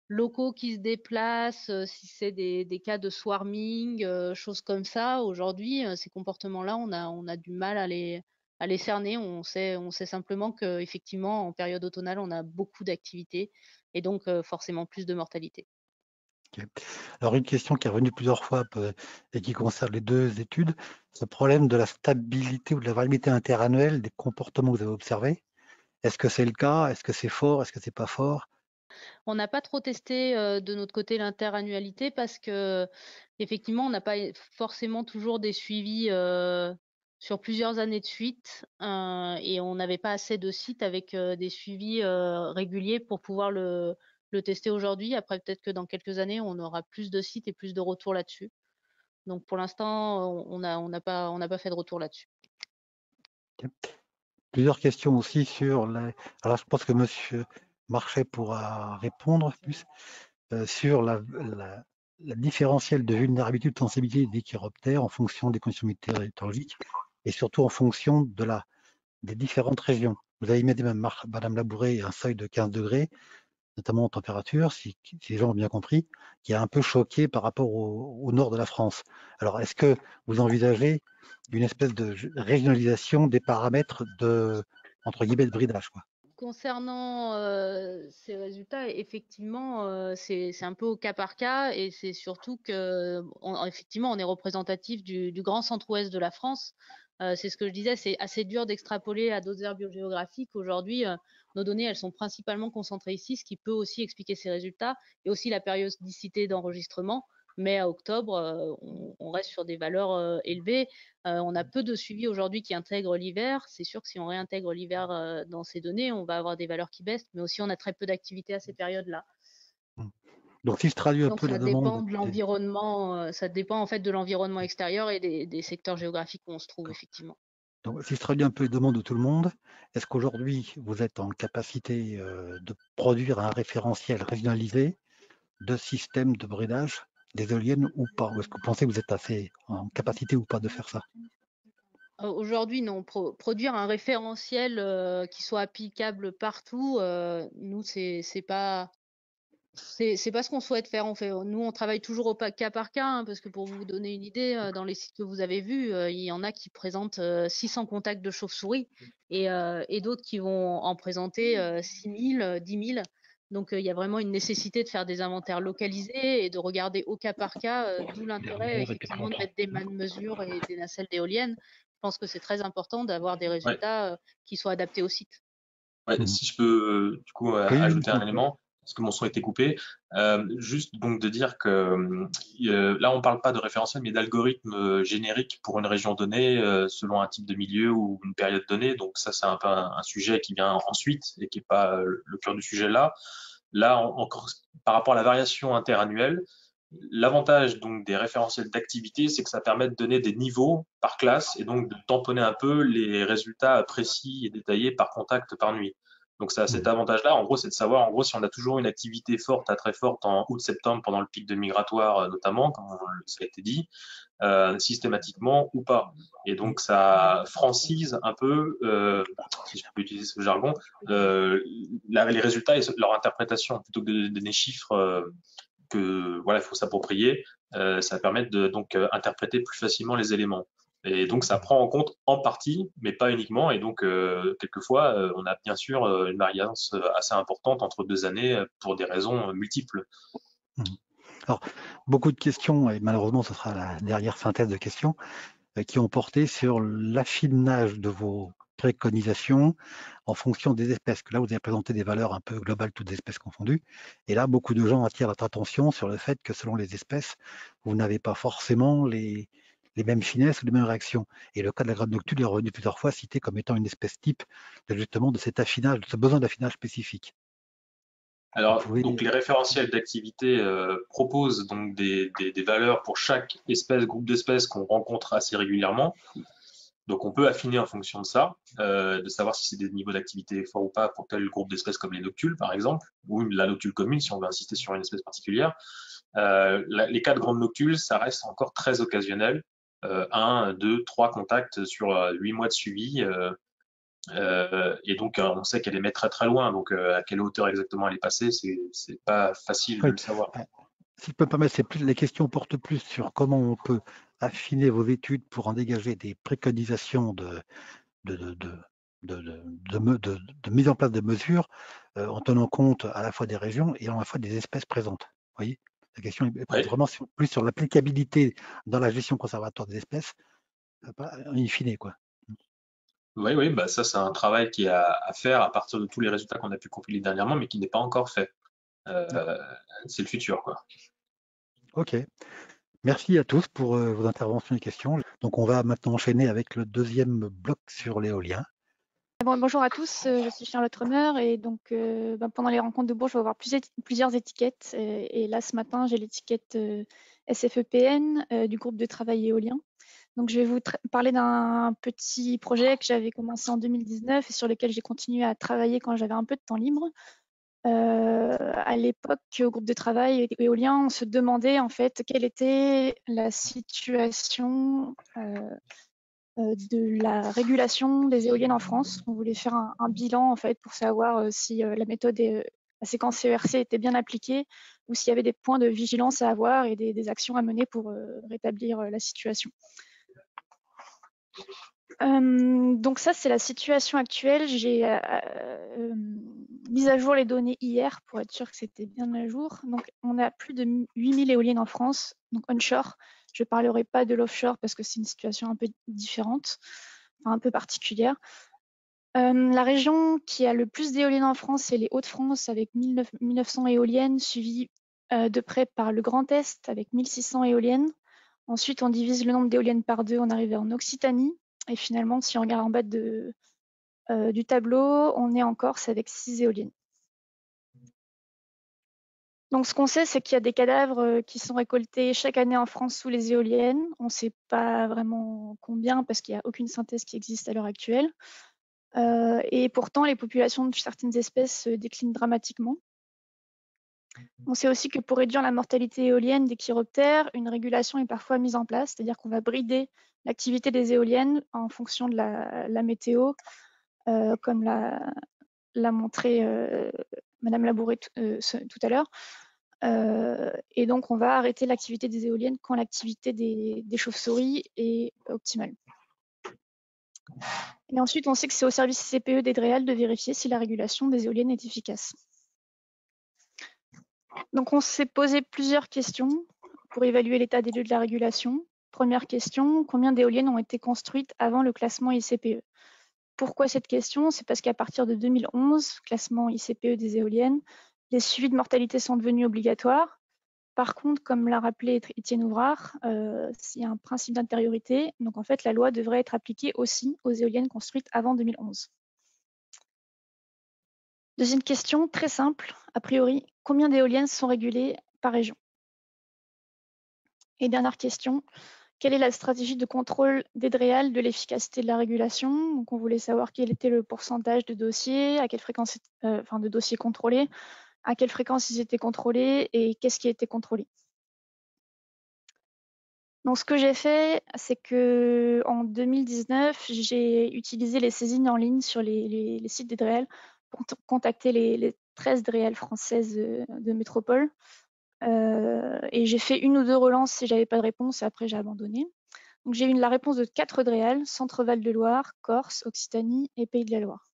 Speaker 1: locaux qui se déplacent, si c'est des cas de swarming, choses comme ça. Aujourd'hui, ces comportements-là, on a du mal à les cerner. On sait simplement qu'effectivement, en période automnale, on a beaucoup d'activités et donc forcément plus de mortalité.
Speaker 4: Ok. Alors, une question qui est revenue plusieurs fois et qui concerne les deux études, ce problème de la stabilité ou de la variabilité interannuelle des comportements que vous avez observés. Est-ce que c'est le cas? Est-ce que c'est fort? Est-ce que c'est pas fort?
Speaker 1: On n'a pas trop testé de notre côté l'interannualité parce que effectivement, on n'a pas forcément toujours des suivis sur plusieurs années de suite et on n'avait pas assez de sites avec des suivis réguliers pour pouvoir le tester aujourd'hui. Après, peut-être que dans quelques années, on aura plus de sites et plus de retours là-dessus. Donc pour l'instant, on n'a pas fait de retour là-dessus.
Speaker 4: Ok. Plusieurs questions aussi sur alors je pense que Monsieur Marchais pourra répondre plus sur la différentielle de vulnérabilité ou de sensibilité des chiroptères en fonction des conditions météorologiques et surtout en fonction des différentes régions. Vous avez mis Madame Labouré un seuil de 15 degrés, notamment en température, si les gens ont bien compris, qui est un peu choqué par rapport au nord de la France. Alors, est-ce que vous envisagez une espèce de régionalisation des paramètres entre guillemets, de bridage, quoi?
Speaker 1: Concernant ces résultats, effectivement, c'est un peu au cas par cas et c'est surtout que, effectivement, on est représentatif du grand centre-ouest de la France. C'est ce que je disais, c'est assez dur d'extrapoler à d'autres aires biogéographiques. Aujourd'hui, nos données, elles sont principalement concentrées ici, ce qui peut aussi expliquer ces résultats et aussi la périodicité d'enregistrement. Mais à octobre, on reste sur des valeurs élevées. On a peu de suivi aujourd'hui qui intègre l'hiver. C'est sûr que si on réintègre l'hiver dans ces données, on va avoir des valeurs qui baissent, mais aussi on a très peu d'activité à ces périodes-là.
Speaker 4: Donc, si je traduis un
Speaker 1: Donc
Speaker 4: peu la
Speaker 1: ça dépend
Speaker 4: demande,
Speaker 1: de l'environnement, ça dépend en fait de l'environnement extérieur et des secteurs géographiques où on se trouve effectivement.
Speaker 4: donc, si je traduis un peu les demandes de tout le monde, est-ce qu'aujourd'hui, vous êtes en capacité de produire un référentiel régionalisé de système de bridage des éoliennes ou pas? Ou est-ce que vous pensez que vous êtes assez en capacité ou pas de faire ça?
Speaker 1: Aujourd'hui, non. Produire un référentiel qui soit applicable partout, nous, c'est pas ce qu'on souhaite faire. Nous, on travaille toujours au cas par cas, hein, parce que pour vous donner une idée, dans les sites que vous avez vus, il y en a qui présentent 600 contacts de chauve-souris et d'autres qui vont en présenter 6 000, 10 000. Donc, il y a vraiment une nécessité de faire des inventaires localisés et de regarder au cas par cas, d'où l'intérêt, effectivement, de mettre des mesures et des nacelles d'éoliennes. Je pense que c'est très important d'avoir des
Speaker 3: Ouais,
Speaker 1: résultats qui soient adaptés au site.
Speaker 3: ouais,
Speaker 4: Mhm.
Speaker 3: si je peux du coup
Speaker 4: Oui,
Speaker 3: ajouter un
Speaker 4: oui,
Speaker 3: élément, parce que mon son a été coupé, juste donc de dire que là on parle pas de référentiel mais d'algorithme générique pour une région donnée selon un type de milieu ou une période donnée. Donc ça c'est un peu un sujet qui vient ensuite et qui est pas le cœur du sujet là. Là encore par rapport à la variation interannuelle, l'avantage donc des référentiels d'activité, c'est que ça permet de donner des niveaux par classe et donc de tamponner un peu les résultats précis et détaillés par contact par nuit. Donc ça a cet avantage-là, en gros, c'est de savoir en gros si on a toujours une activité forte à très forte en août-septembre pendant le pic de migratoire notamment, comme ça a été dit, systématiquement ou pas. Et donc ça francise un peu, si je peux utiliser ce jargon, les résultats et leur interprétation plutôt que de donner des chiffres que voilà, il faut s'approprier. Ça permet de donc interpréter plus facilement les éléments. Et donc ça prend en compte en partie, mais pas uniquement. Et donc quelquefois, on a bien sûr une variance assez importante entre 2 années pour des raisons multiples.
Speaker 4: Alors, beaucoup de questions, et malheureusement, ce sera la dernière synthèse de questions, qui ont porté sur l'affinage de vos préconisations en fonction des espèces. Que là, vous avez présenté des valeurs un peu globales, toutes espèces confondues. Et là, beaucoup de gens attirent votre attention sur le fait que selon les espèces, vous n'avez pas forcément les mêmes finesses ou les mêmes réactions. Et le cas de la grappe noctule est revenu plusieurs fois, cité comme étant une espèce type justement de cet affinage, de ce besoin d'affinage spécifique.
Speaker 3: Alors, donc les référentiels d'activité proposent donc des valeurs pour chaque espèce, groupe d'espèces qu'on rencontre assez régulièrement. Donc, on peut affiner en fonction de ça, de savoir si c'est des niveaux d'activité forts ou pas pour tel groupe d'espèces comme les noctules, par exemple, ou la noctule commune, si on veut insister sur une espèce particulière. Les cas de grandes noctules, ça reste encore très occasionnel. 1, 2, 3 contacts sur 8 mois de suivi. Et donc, on sait qu'elle émet très très loin. Donc, à quelle hauteur exactement elle est passée, c'est pas facile de le savoir.
Speaker 4: Si je peux me permettre, les questions portent plus sur comment on peut affiner vos études pour en dégager des préconisations de mise en place de mesures en tenant compte à la fois des régions et à la fois des espèces présentes. Vous voyez, la question est vraiment plus sur l'applicabilité dans la gestion conservatoire des espèces, in fine, quoi.
Speaker 3: Oui, bah ça c'est un travail qui est à faire à partir de tous les résultats qu'on a pu compiler dernièrement, mais qui n'est pas encore fait. C'est le futur, quoi.
Speaker 4: Ok. Merci à tous pour vos interventions et questions. Donc, on va maintenant enchaîner avec le deuxième bloc sur l'éolien.
Speaker 2: Bonjour à tous, je suis Charlotte Römer et donc pendant les rencontres de Bourges, je vais avoir plusieurs étiquettes. Et là, ce matin, j'ai l'étiquette SFEPN du groupe de travail éolien. Donc, je vais vous parler d'un petit projet que j'avais commencé en 2019 et sur lequel j'ai continué à travailler quand j'avais un peu de temps libre. À l'époque, au groupe de travail éolien, on se demandait en fait quelle était la situation de la régulation des éoliennes en France. On voulait faire un bilan en fait pour savoir si la méthode la séquence CERC était bien appliquée ou s'il y avait des points de vigilance à avoir et des actions à mener pour rétablir la situation. Donc ça, c'est la situation actuelle. J'ai mis à jour les données hier pour être sûr que c'était bien à jour. Donc on a plus de 8000 éoliennes en France, donc onshore. Je ne parlerai pas de l'offshore parce que c'est une situation un peu différente, enfin, un peu particulière. La région qui a le plus d'éoliennes en France, c'est les Hauts-de-France avec 1900 éoliennes, suivi de près par le Grand Est avec 1600 éoliennes. Ensuite, on divise le nombre d'éoliennes par 2, on arrive en Occitanie. Et finalement, si on regarde en bas du tableau, on est en Corse avec 6 éoliennes. Donc ce qu'on sait, c'est qu'il y a des cadavres qui sont récoltés chaque année en France sous les éoliennes. On ne sait pas vraiment combien parce qu'il n'y a aucune synthèse qui existe à l'heure actuelle. Et pourtant, les populations de certaines espèces déclinent dramatiquement. On sait aussi que pour réduire la mortalité éolienne des chiroptères, une régulation est parfois mise en place, c'est-à-dire qu'on va brider l'activité des éoliennes en fonction de la météo, comme l'a montré Madame Labouré tout à l'heure. Et donc, on va arrêter l'activité des éoliennes quand l'activité des chauves-souris est optimale. Et ensuite, on sait que c'est au service CPE d'Edréal de vérifier si la régulation des éoliennes est efficace. Donc, on s'est posé plusieurs questions pour évaluer l'état des lieux de la régulation. Première question, combien d'éoliennes ont été construites avant le classement ICPE? Pourquoi cette question? C'est parce qu'à partir de 2011, classement ICPE des éoliennes, les suivis de mortalité sont devenus obligatoires. Par contre, comme l'a rappelé Étienne Ouvrard, il y a un principe d'intériorité. Donc en fait, la loi devrait être appliquée aussi aux éoliennes construites avant 2011. Deuxième question, très simple. A priori, combien d'éoliennes sont régulées par région? Et dernière question, quelle est la stratégie de contrôle d'Edréal de l'efficacité de la régulation? Donc on voulait savoir quel était le pourcentage de dossiers, à quelle fréquence, de dossiers contrôlés, à quelle fréquence ils étaient contrôlés et qu'est-ce qui a été contrôlé. Donc, ce que j'ai fait, c'est que en 2019, j'ai utilisé les saisines en ligne sur les sites d'Edréal pour contacter les 13 DREAL françaises de métropole Et j'ai fait 1 ou 2 relances si j'avais pas de réponse, et après j'ai abandonné. Donc j'ai eu la réponse de 4 DREAL, Centre-Val de Loire, Corse, Occitanie et Pays de la Loire.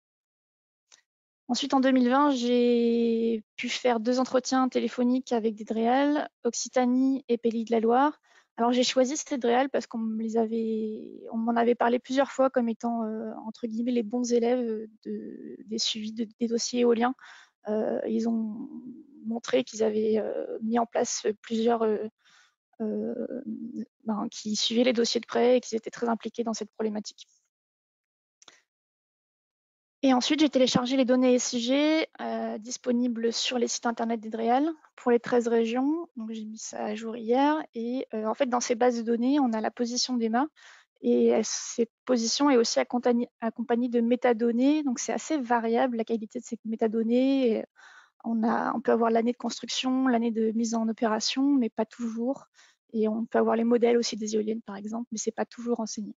Speaker 2: Ensuite, en 2020, j'ai pu faire 2 entretiens téléphoniques avec des DREAL, Occitanie et Pays de la Loire. Alors j'ai choisi ces DREAL parce qu'on m'en avait parlé plusieurs fois comme étant entre guillemets les bons élèves des suivis des dossiers éoliens. Ils ont montré qu'ils avaient mis en place plusieurs qui suivaient les dossiers de près et qu'ils étaient très impliqués dans cette problématique. Et ensuite, j'ai téléchargé les données SIG disponibles sur les sites internet des DREAL pour les 13 régions. Donc j'ai mis ça à jour hier. Et en fait, dans ces bases de données, on a la position des mâts. Et cette position est aussi accompagnée de métadonnées. Donc c'est assez variable la qualité de ces métadonnées. Et on peut avoir l'année de construction, l'année de mise en opération, mais pas toujours. Et on peut avoir les modèles aussi des éoliennes, par exemple, mais c'est pas toujours renseigné.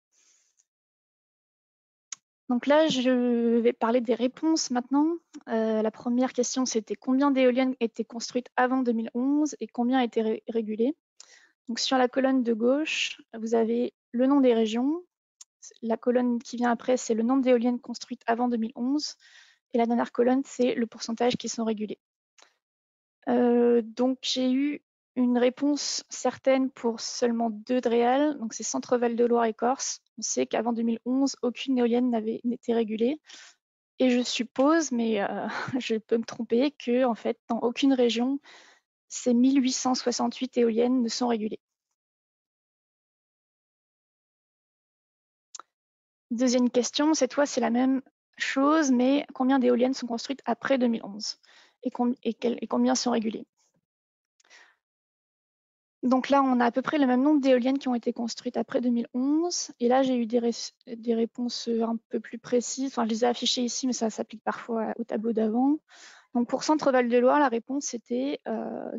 Speaker 2: Donc là, je vais parler des réponses maintenant. La première question, c'était combien d'éoliennes étaient construites avant 2011 et combien étaient régulées. Donc sur la colonne de gauche, vous avez le nom des régions. La colonne qui vient après, c'est le nombre d'éoliennes construites avant 2011. Et la dernière colonne, c'est le pourcentage qui sont régulées. Donc j'ai eu une réponse certaine pour seulement 2 DREAL, donc c'est Centre-Val de Loire et Corse. On sait qu'avant 2011, aucune éolienne n'était régulée. Et je suppose, mais je peux me tromper, que en fait, dans aucune région, ces 1868 éoliennes ne sont régulées. Deuxième question, cette fois c'est la même chose, mais combien d'éoliennes sont construites après 2011 et combien sont régulées? Donc là, on a à peu près le même nombre d'éoliennes qui ont été construites après 2011. Et là, j'ai eu des réponses un peu plus précises. Enfin, je les ai affichées ici, mais ça s'applique parfois au tableau d'avant. Donc pour Centre-Val de Loire, la réponse c'était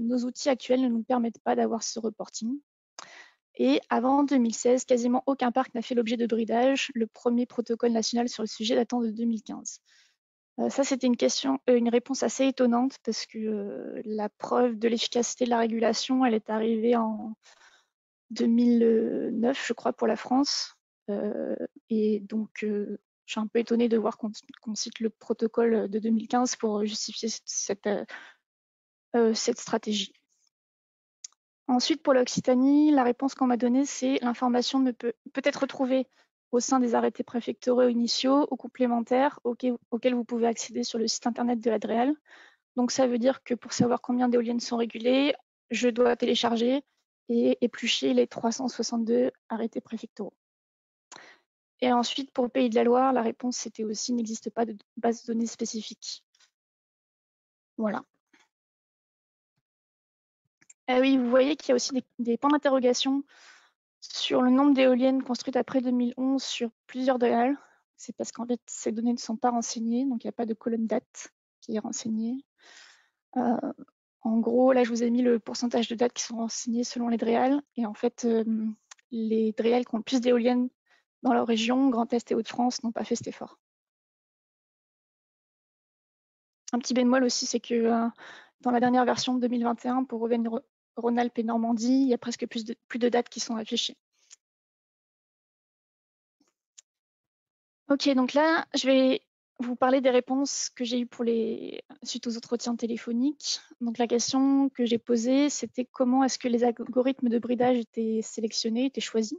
Speaker 2: nos outils actuels ne nous permettent pas d'avoir ce reporting. Et avant 2016, quasiment aucun parc n'a fait l'objet de bridage, le premier protocole national sur le sujet datant de 2015. Ça, c'était une réponse assez étonnante parce que la preuve de l'efficacité de la régulation, elle est arrivée en 2009, je crois, pour la France. Et donc, je suis un peu étonnée de voir qu'on cite le protocole de 2015 pour justifier cette stratégie. Ensuite, pour l'Occitanie, la réponse qu'on m'a donnée, c'est l'information ne peut être retrouvée au sein des arrêtés préfectoraux initiaux ou complémentaires auxquels vous pouvez accéder sur le site internet de la DREAL. Donc ça veut dire que pour savoir combien d'éoliennes sont régulées, je dois télécharger et éplucher les 362 arrêtés préfectoraux. Et ensuite, pour le Pays de la Loire, la réponse c'était aussi il n'existe pas de base de données spécifique. Voilà. Oui, vous voyez qu'il y a aussi des points d'interrogation sur le nombre d'éoliennes construites après 2011 sur plusieurs DREAL. C'est parce qu'en fait, ces données ne sont pas renseignées, donc il n'y a pas de colonne date qui est renseignée. En gros, là, je vous ai mis le pourcentage de dates qui sont renseignées selon les DREAL. Et en fait, les DREAL qui ont le plus d'éoliennes dans leur région, Grand Est et Hauts-de-France, n'ont pas fait cet effort. Un petit bémol aussi, c'est que dans la dernière version de 2021, pour Auvergne-Rhône-Alpes et Normandie, il y a presque plus de dates qui sont affichées. Ok, donc là, je vais vous parler des réponses que j'ai eues suite aux entretiens téléphoniques. Donc la question que j'ai posée, c'était comment est-ce que les algorithmes de bridage étaient sélectionnés, étaient choisis,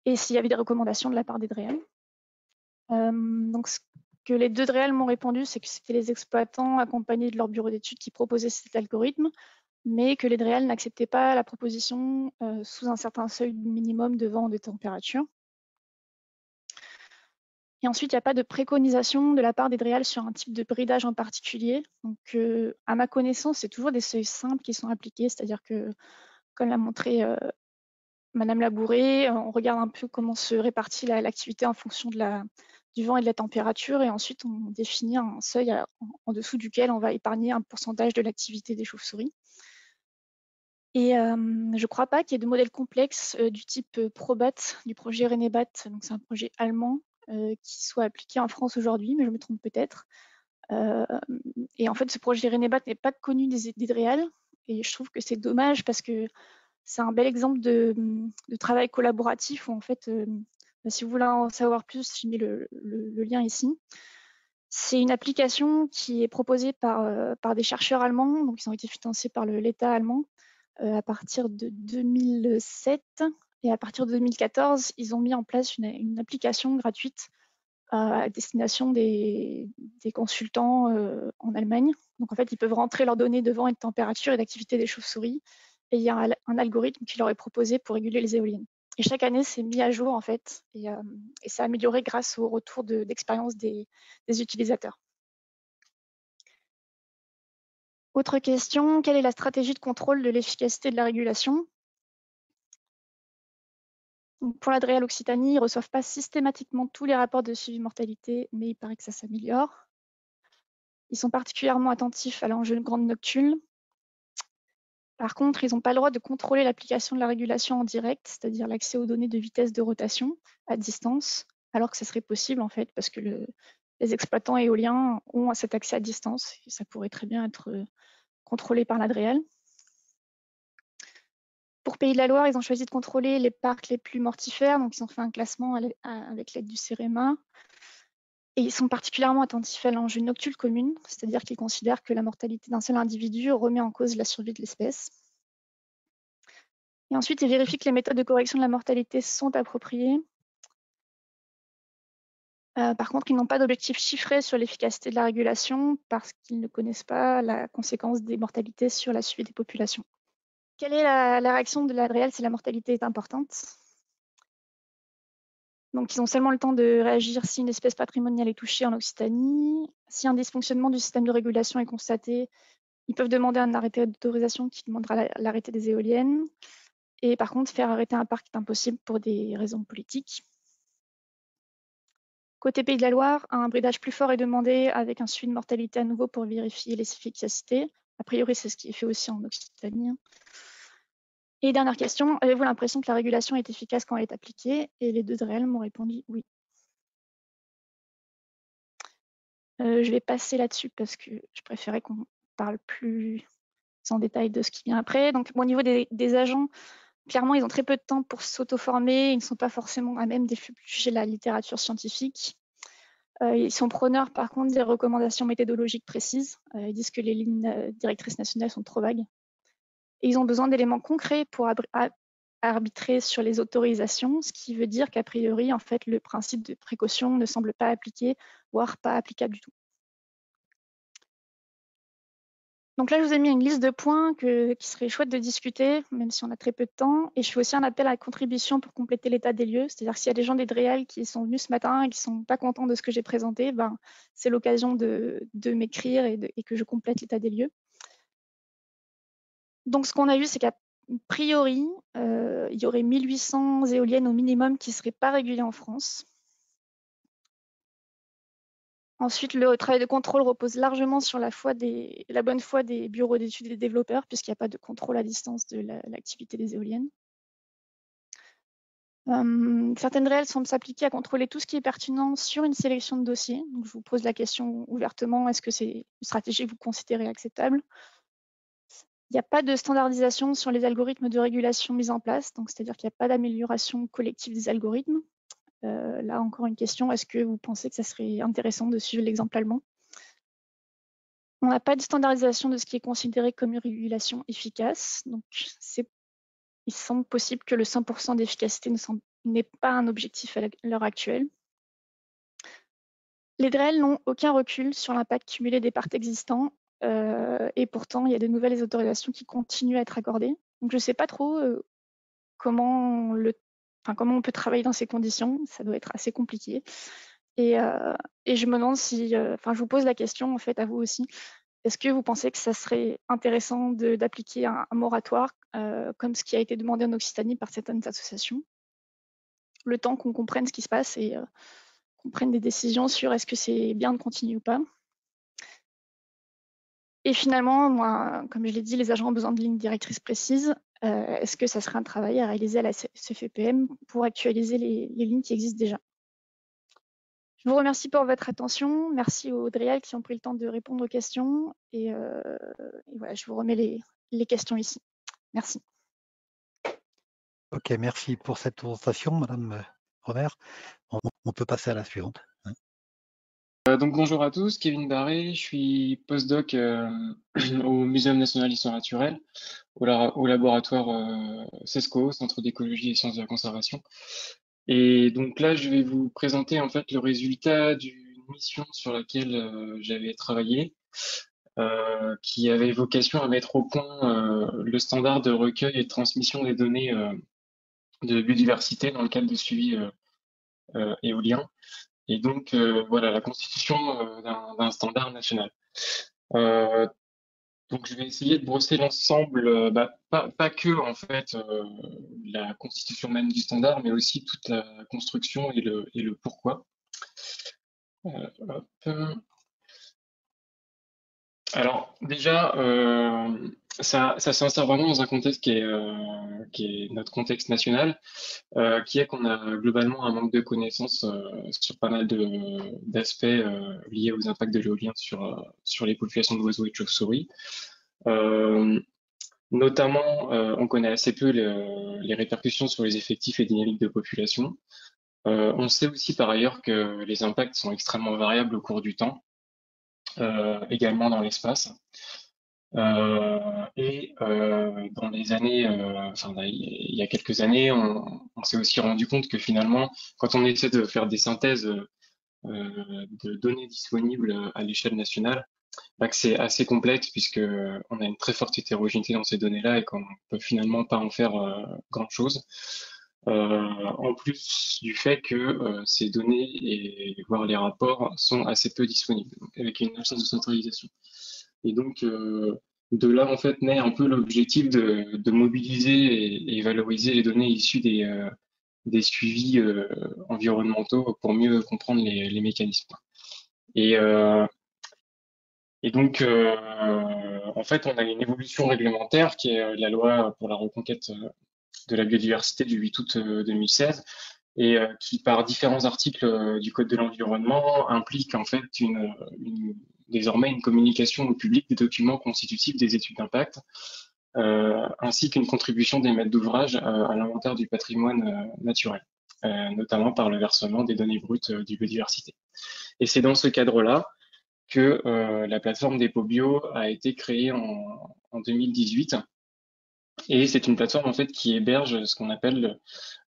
Speaker 2: et s'il y avait des recommandations de la part des DREAL. Donc ce que les 2 DREAL m'ont répondu, c'est que c'était les exploitants accompagnés de leur bureau d'études qui proposaient cet algorithme, mais que les DREAL n'acceptaient pas la proposition sous un certain seuil minimum de vent et de température. Et ensuite, il n'y a pas de préconisation de la part des DREAL sur un type de bridage en particulier. Donc, à ma connaissance, c'est toujours des seuils simples qui sont appliqués, c'est-à-dire que, comme l'a montré Madame Labouré, on regarde un peu comment se répartit l'activité en fonction du vent et de la température, et ensuite on définit un seuil en dessous duquel on va épargner un pourcentage de l'activité des chauves-souris. Et je ne crois pas qu'il y ait de modèles complexes du type Probat, du projet Renebat, donc c'est un projet allemand, qui soit appliqué en France aujourd'hui, mais je me trompe peut-être. Et en fait, ce projet Renebat n'est pas connu des DREAL, Et je trouve que c'est dommage parce que c'est un bel exemple de travail collaboratif où en fait, si vous voulez en savoir plus, j'ai mis le lien ici. C'est une application qui est proposée par des chercheurs allemands, donc ils ont été financés par l'État allemand à partir de 2007. Et à partir de 2014, ils ont mis en place une application gratuite à destination des consultants en Allemagne. Donc en fait, ils peuvent rentrer leurs données de vent et de température et d'activité des chauves-souris. Et il y a un algorithme qui leur est proposé pour réguler les éoliennes. Et chaque année, c'est mis à jour en fait, et c'est amélioré grâce au retour d'expérience des utilisateurs. Autre question, quelle est la stratégie de contrôle de l'efficacité de la régulation? Donc pour la DREAL Occitanie, ils ne reçoivent pas systématiquement tous les rapports de suivi mortalité, mais il paraît que ça s'améliore. Ils sont particulièrement attentifs à l'enjeu de grande noctule. Par contre, ils n'ont pas le droit de contrôler l'application de la régulation en direct, c'est-à-dire l'accès aux données de vitesse de rotation à distance, alors que ça serait possible en fait, parce que les exploitants éoliens ont cet accès à distance, et ça pourrait très bien être contrôlé par la DREAL. Pour Pays de la Loire, ils ont choisi de contrôler les parcs les plus mortifères, donc ils ont fait un classement avec l'aide du CEREMA. Et ils sont particulièrement attentifs à l'enjeu noctule commune, c'est-à-dire qu'ils considèrent que la mortalité d'un seul individu remet en cause la survie de l'espèce. Et ensuite, ils vérifient que les méthodes de correction de la mortalité sont appropriées. Par contre, ils n'ont pas d'objectif chiffré sur l'efficacité de la régulation parce qu'ils ne connaissent pas la conséquence des mortalités sur la suite des populations. Quelle est la réaction de la DREAL si la mortalité est importante? Donc, ils ont seulement le temps de réagir si une espèce patrimoniale est touchée en Occitanie. Si un dysfonctionnement du système de régulation est constaté, ils peuvent demander un arrêté d'autorisation qui demandera l'arrêté des éoliennes. Et par contre, faire arrêter un parc est impossible pour des raisons politiques. Côté Pays de la Loire, un bridage plus fort est demandé avec un suivi de mortalité à nouveau pour vérifier l'efficacité. A priori, c'est ce qui est fait aussi en Occitanie. Et dernière question, avez-vous l'impression que la régulation est efficace quand elle est appliquée? Et les deux DREAL m'ont répondu oui. Je vais passer là-dessus parce que je préférais qu'on parle plus en détail de ce qui vient après. Donc, au niveau des agents, clairement, ils ont très peu de temps pour s'auto-former. Ils ne sont pas forcément à même d'éplucher la littérature scientifique. Ils sont preneurs, par contre, des recommandations méthodologiques précises. Ils disent que les lignes directrices nationales sont trop vagues. Et ils ont besoin d'éléments concrets pour arbitrer sur les autorisations, ce qui veut dire qu'a priori, en fait, le principe de précaution ne semble pas appliqué, voire pas applicable du tout. Donc là, je vous ai mis une liste de points qui serait chouette de discuter, même si on a très peu de temps. Et je fais aussi un appel à la contribution pour compléter l'état des lieux. C'est-à-dire que s'il y a des gens des DREAL qui sont venus ce matin et qui ne sont pas contents de ce que j'ai présenté, ben, c'est l'occasion de m'écrire et que je complète l'état des lieux. Donc ce qu'on a vu, c'est qu'a priori, il y aurait 1800 éoliennes au minimum qui ne seraient pas régulées en France. Ensuite, le travail de contrôle repose largement sur la bonne foi des bureaux d'études et des développeurs, puisqu'il n'y a pas de contrôle à distance de l'activité des éoliennes. Certaines DREAL semblent s'appliquer à contrôler tout ce qui est pertinent sur une sélection de dossiers. Donc, je vous pose la question ouvertement, est-ce que c'est une stratégie que vous considérez acceptable? Il n'y a pas de standardisation sur les algorithmes de régulation mis en place, donc c'est-à-dire qu'il n'y a pas d'amélioration collective des algorithmes. Là, encore une question, est-ce que vous pensez que ça serait intéressant de suivre l'exemple allemand? On n'a pas de standardisation de ce qui est considéré comme une régulation efficace. Donc, il semble possible que le 100% d'efficacité n'est pas un objectif à l'heure actuelle. Les DREAL n'ont aucun recul sur l'impact cumulé des parcs existants. Et pourtant, il y a de nouvelles autorisations qui continuent à être accordées. Donc, je ne sais pas trop comment on peut travailler dans ces conditions. Ça doit être assez compliqué. Et je me demande si, je vous pose la question en fait à vous aussi. Est-ce que vous pensez que ça serait intéressant d'appliquer un moratoire comme ce qui a été demandé en Occitanie par certaines associations, le temps qu'on comprenne ce qui se passe et qu'on prenne des décisions sur est-ce que c'est bien de continuer ou pas? Et finalement, moi, comme je l'ai dit, les agents ont besoin de lignes directrices précises. Est-ce que ça serait un travail à réaliser à la CFEPM pour actualiser les lignes qui existent déjà? Je vous remercie pour votre attention. Merci aux DREAL qui ont pris le temps de répondre aux questions. Et voilà, je vous remets les questions ici. Merci.
Speaker 4: Ok, merci pour cette présentation, Madame Romer. On peut passer à la suivante.
Speaker 5: Donc bonjour à tous, Kevin Barré, je suis postdoc au Muséum national d'histoire naturelle, au laboratoire CESCO, Centre d'écologie et sciences de la conservation. Et donc là, je vais vous présenter en fait le résultat d'une mission sur laquelle j'avais travaillé, qui avait vocation à mettre au point le standard de recueil et de transmission des données de biodiversité dans le cadre de suivi éolien. Et donc, voilà, la constitution d'un standard national. Donc, je vais essayer de brosser l'ensemble, pas que, en fait, la constitution même du standard, mais aussi toute la construction et le pourquoi. Hop. Alors, déjà, ça s'insère vraiment dans un contexte qui est notre contexte national, qui est qu'on a globalement un manque de connaissances sur pas mal d'aspects liés aux impacts de l'éolien sur les populations d'oiseaux et de chauves-souris. Notamment, on connaît assez peu les répercussions sur les effectifs et dynamiques de population. On sait aussi par ailleurs que les impacts sont extrêmement variables au cours du temps, également dans l'espace. Dans les années, il y a quelques années, on s'est aussi rendu compte que finalement, quand on essaie de faire des synthèses de données disponibles à l'échelle nationale, que c'est assez complexe puisque on a une très forte hétérogénéité dans ces données-là et qu'on peut finalement pas en faire grand-chose. En plus du fait que ces données et voire les rapports sont assez peu disponibles, donc avec une absence de centralisation. Et donc de là en fait naît un peu l'objectif de mobiliser et valoriser les données issues des suivis environnementaux pour mieux comprendre les mécanismes. Et donc, en fait, on a une évolution réglementaire qui est la loi pour la reconquête de la biodiversité du 8 août 2016 et qui, par différents articles du Code de l'environnement, implique en fait désormais une communication au public des documents constitutifs des études d'impact, ainsi qu'une contribution des maîtres d'ouvrage à l'inventaire du patrimoine naturel, notamment par le versement des données brutes du biodiversité. Et c'est dans ce cadre-là que la plateforme Depobio a été créée en 2018. Et c'est une plateforme en fait qui héberge ce qu'on appelle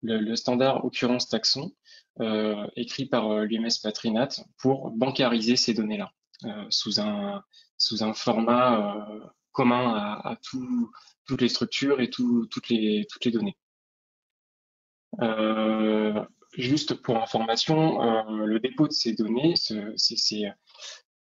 Speaker 5: le standard occurrence taxon, écrit par l'UMS Patrinat pour bancariser ces données-là sous un format commun à toutes les structures et toutes les données. Juste pour information, le dépôt de ces données,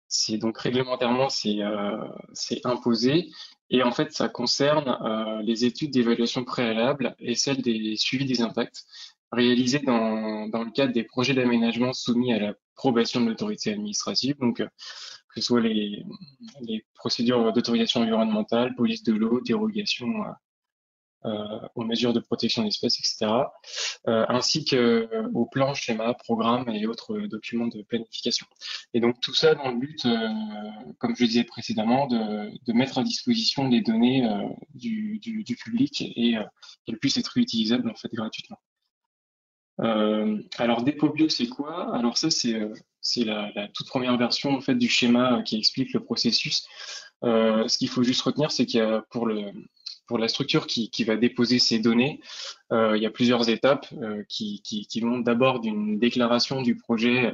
Speaker 5: c'est donc réglementairement c'est imposé et en fait ça concerne les études d'évaluation préalable et celles des suivis des impacts réalisés dans le cadre des projets d'aménagement soumis à l'approbation de l'autorité administrative, donc que ce soit les procédures d'autorisation environnementale, police de l'eau, dérogation aux mesures de protection d'espèces, etc., ainsi qu'aux plans, schémas, programmes et autres documents de planification. Et donc tout ça dans le but, comme je le disais précédemment, de mettre à disposition les données du public et qu'elles puissent être réutilisables en fait gratuitement. Alors Depobio, c'est quoi? Alors ça, c'est la toute première version en fait du schéma qui explique le processus. Ce qu'il faut juste retenir, c'est qu'il y a pour la structure qui va déposer ces données, il y a plusieurs étapes qui vont d'abord d'une déclaration du projet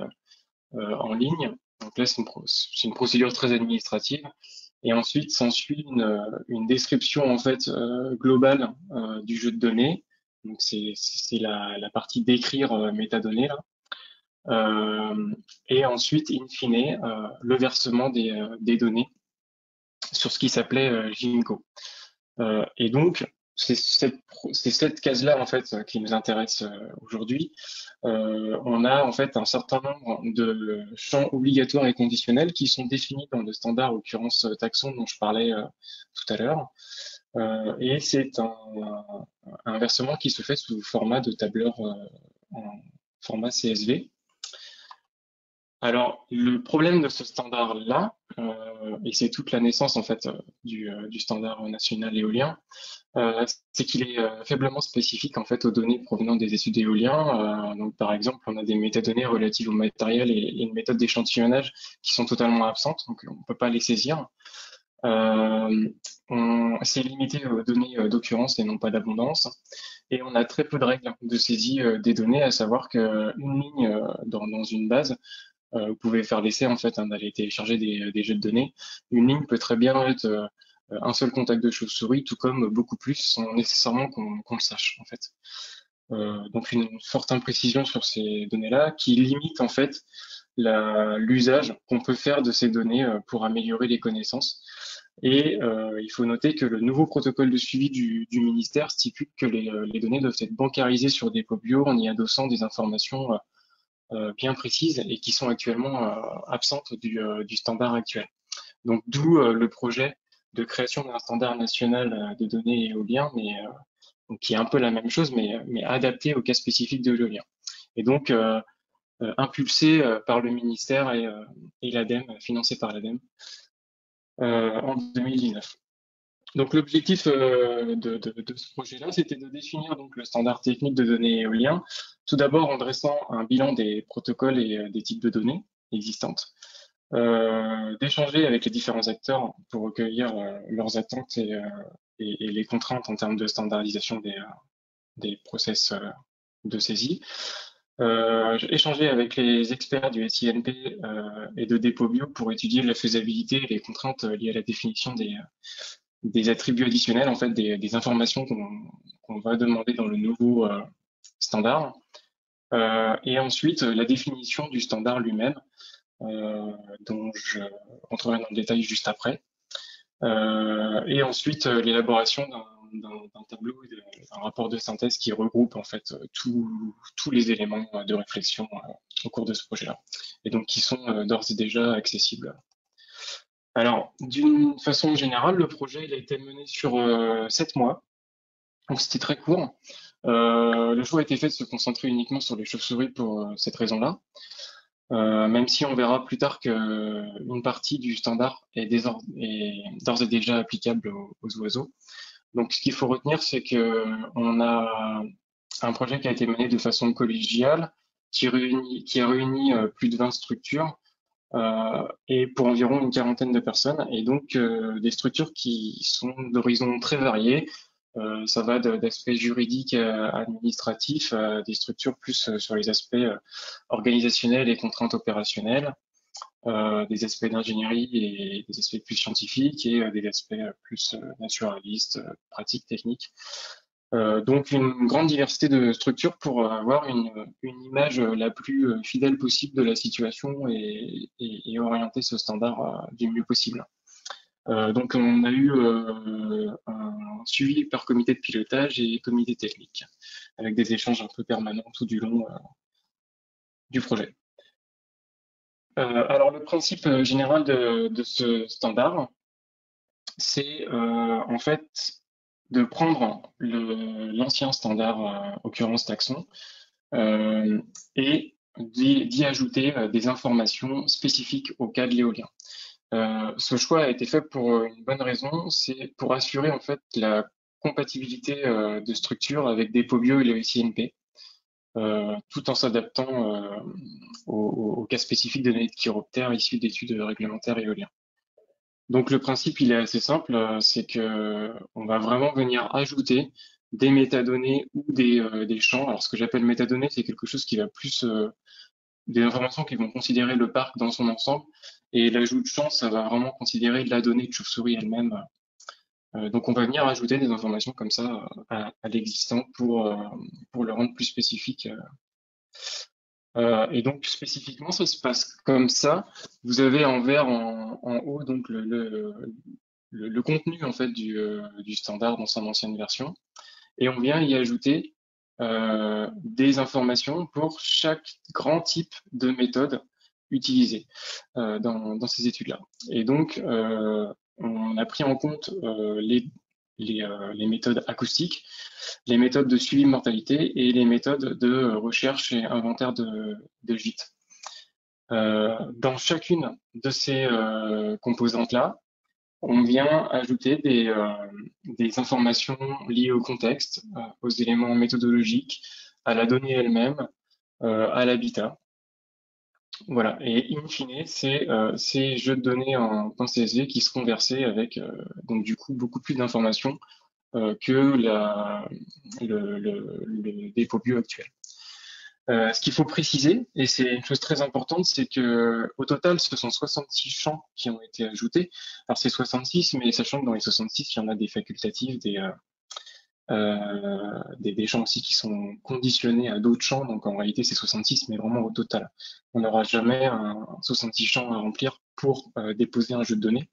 Speaker 5: en ligne. Donc là, c'est une procédure très administrative. Et ensuite, s'ensuit une description en fait globale du jeu de données. Donc c'est la partie d'écrire métadonnées là. Et ensuite, in fine, le versement des données sur ce qui s'appelait Ginko. Et donc, c'est cette case-là en fait qui nous intéresse aujourd'hui. On a en fait un certain nombre de champs obligatoires et conditionnels qui sont définis dans le standard occurrence taxon dont je parlais tout à l'heure. Et c'est un versement qui se fait sous format de tableur en format CSV. Alors, le problème de ce standard-là, et c'est toute la naissance en fait du standard national éolien, c'est qu'il est faiblement spécifique en fait aux données provenant des études éoliens. Donc par exemple, on a des métadonnées relatives au matériel et une méthode d'échantillonnage qui sont totalement absentes, donc on ne peut pas les saisir. C'est limité aux données d'occurrence et non pas d'abondance. Et on a très peu de règles de saisie des données, à savoir qu'une ligne dans une base, vous pouvez faire l'essai en fait d'aller télécharger des jeux de données. Une ligne peut très bien être un seul contact de chauve-souris, tout comme beaucoup plus, sans nécessairement qu'on le sache en fait. Donc une forte imprécision sur ces données-là qui limite en fait l'usage qu'on peut faire de ces données pour améliorer les connaissances. Et il faut noter que le nouveau protocole de suivi du ministère stipule que les données doivent être bancarisées sur des pots bio en y adossant des informations bien précises et qui sont actuellement absentes du standard actuel. Donc d'où le projet de création d'un standard national de données éolien, mais qui est un peu la même chose, mais adapté au cas spécifique de l'éolien. Et donc impulsé par le ministère et l'ADEME, financé par l'ADEME en 2019. Donc l'objectif de ce projet-là, c'était de définir donc le standard technique de données éolien, tout d'abord en dressant un bilan des protocoles et des types de données existantes, d'échanger avec les différents acteurs pour recueillir leurs attentes et les contraintes en termes de standardisation des process de saisie, échanger avec les experts du SINP et de DepoBio pour étudier la faisabilité et les contraintes liées à la définition des attributs additionnels, en fait, des informations qu'on va demander dans le nouveau standard. Et ensuite, la définition du standard lui-même, dont je rentrerai dans le détail juste après. Et ensuite, l'élaboration d'un tableau, d'un rapport de synthèse qui regroupe en fait tous les éléments de réflexion au cours de ce projet-là, et donc qui sont d'ores et déjà accessibles. Alors, d'une façon générale, le projet il a été mené sur 7 mois, donc c'était très court. Le choix a été fait de se concentrer uniquement sur les chauves-souris pour cette raison-là, même si on verra plus tard qu'une partie du standard est d'ores et déjà applicable aux oiseaux. Donc, ce qu'il faut retenir, c'est que on a un projet qui a été mené de façon collégiale, qui a réuni plus de 20 structures et pour environ une quarantaine de personnes, et donc des structures qui sont d'horizons très variés. Ça va d'aspects juridiques, administratifs, des structures plus sur les aspects organisationnels et contraintes opérationnelles, des aspects d'ingénierie et des aspects plus scientifiques et des aspects plus naturalistes, pratiques, techniques. Donc une grande diversité de structures pour avoir une image la plus fidèle possible de la situation et orienter ce standard du mieux possible. Donc on a eu un suivi par comité de pilotage et comité technique, avec des échanges un peu permanents tout du long du projet. Alors le principe général de ce standard, c'est en fait de prendre l'ancien standard, occurrence taxon, et d'y ajouter des informations spécifiques au cas de l'éolien. Ce choix a été fait pour une bonne raison, c'est pour assurer en fait la compatibilité de structure avec DepoBio et le SINP, tout en s'adaptant au cas spécifique de données de chiroptères issus d'études réglementaires éoliennes. Donc le principe il est assez simple, c'est que on va vraiment venir ajouter des métadonnées ou des champs. Alors ce que j'appelle métadonnées, c'est quelque chose qui va plus des informations qui vont considérer le parc dans son ensemble, et l'ajout de champs, ça va vraiment considérer la donnée de chauve-souris elle-même. Donc on va venir ajouter des informations comme ça à l'existant pour le rendre plus spécifique. Et donc spécifiquement, ça se passe comme ça. Vous avez en vert en haut donc le contenu en fait du standard dans son ancienne version, et on vient y ajouter des informations pour chaque grand type de méthode utilisée dans ces études-là. Et donc on a pris en compte les méthodes acoustiques, les méthodes de suivi de mortalité et les méthodes de recherche et inventaire de gîtes. Dans chacune de ces composantes-là, on vient ajouter des informations liées au contexte, aux éléments méthodologiques, à la donnée elle-même, à l'habitat. Voilà, et in fine, c'est ces jeux de données en CSV qui seront versés avec donc du coup beaucoup plus d'informations que le dépôt bio actuel. Ce qu'il faut préciser, et c'est une chose très importante, c'est que au total, ce sont 66 champs qui ont été ajoutés. Alors c'est 66, mais sachant que dans les 66, il y en a des facultatifs, des champs aussi qui sont conditionnés à d'autres champs. Donc en réalité, c'est 66, mais vraiment au total. On n'aura jamais un 66 champs à remplir pour déposer un jeu de données.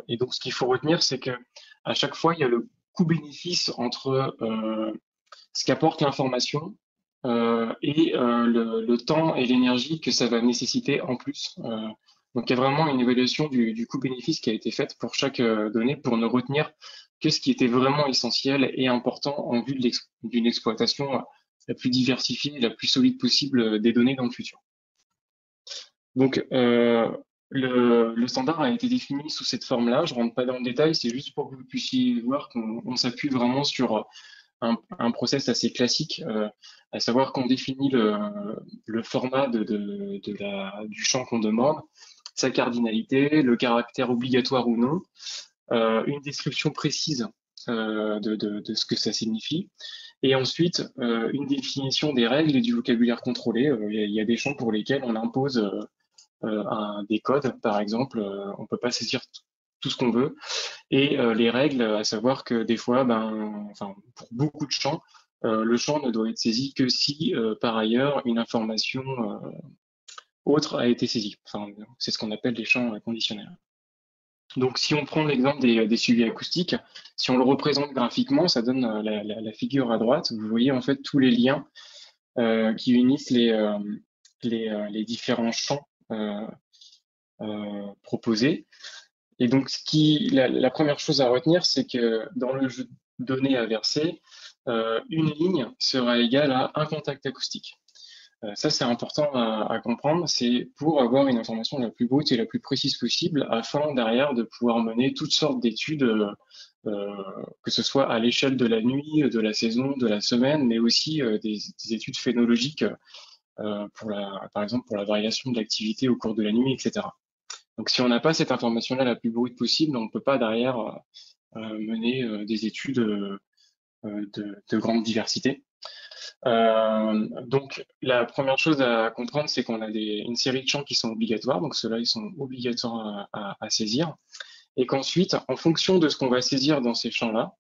Speaker 5: Et donc ce qu'il faut retenir, c'est que à chaque fois, il y a le coût-bénéfice entre ce qu'apporte l'information et le temps et l'énergie que ça va nécessiter en plus. Donc il y a vraiment une évaluation du coût-bénéfice qui a été faite pour chaque donnée pour ne retenir que ce qui était vraiment essentiel et important en vue d'une exploitation la plus diversifiée et la plus solide possible des données dans le futur. Donc le standard a été défini sous cette forme-là. Je rentre pas dans le détail, c'est juste pour que vous puissiez voir qu'on s'appuie vraiment sur un process assez classique, à savoir qu'on définit le format du champ qu'on demande, sa cardinalité, le caractère obligatoire ou non, une description précise de ce que ça signifie, et ensuite une définition des règles et du vocabulaire contrôlé. Il y a des champs pour lesquels on impose des codes, par exemple, on peut pas saisir tout ce qu'on veut, et les règles, à savoir que des fois, enfin, pour beaucoup de champs, le champ ne doit être saisi que si, par ailleurs, une information autre a été saisie. Enfin, c'est ce qu'on appelle les champs conditionnels. Donc, si on prend l'exemple des suivis acoustiques, si on le représente graphiquement, ça donne la figure à droite. Vous voyez en fait tous les liens qui unissent les différents champs proposés. Et donc, la première chose à retenir, c'est que dans le jeu de données à verser, une ligne sera égale à un contact acoustique. Ça, c'est important à comprendre. C'est pour avoir une information la plus brute et la plus précise possible, afin derrière de pouvoir mener toutes sortes d'études, que ce soit à l'échelle de la nuit, de la saison, de la semaine, mais aussi des études phénologiques, par exemple pour la variation de l'activité au cours de la nuit, etc. Donc, si on n'a pas cette information-là la plus brute possible, on ne peut pas derrière mener des études de grande diversité. Donc, la première chose à comprendre, c'est qu'on a une série de champs qui sont obligatoires. Donc, ceux-là, ils sont obligatoires à saisir. Et qu'ensuite, en fonction de ce qu'on va saisir dans ces champs-là,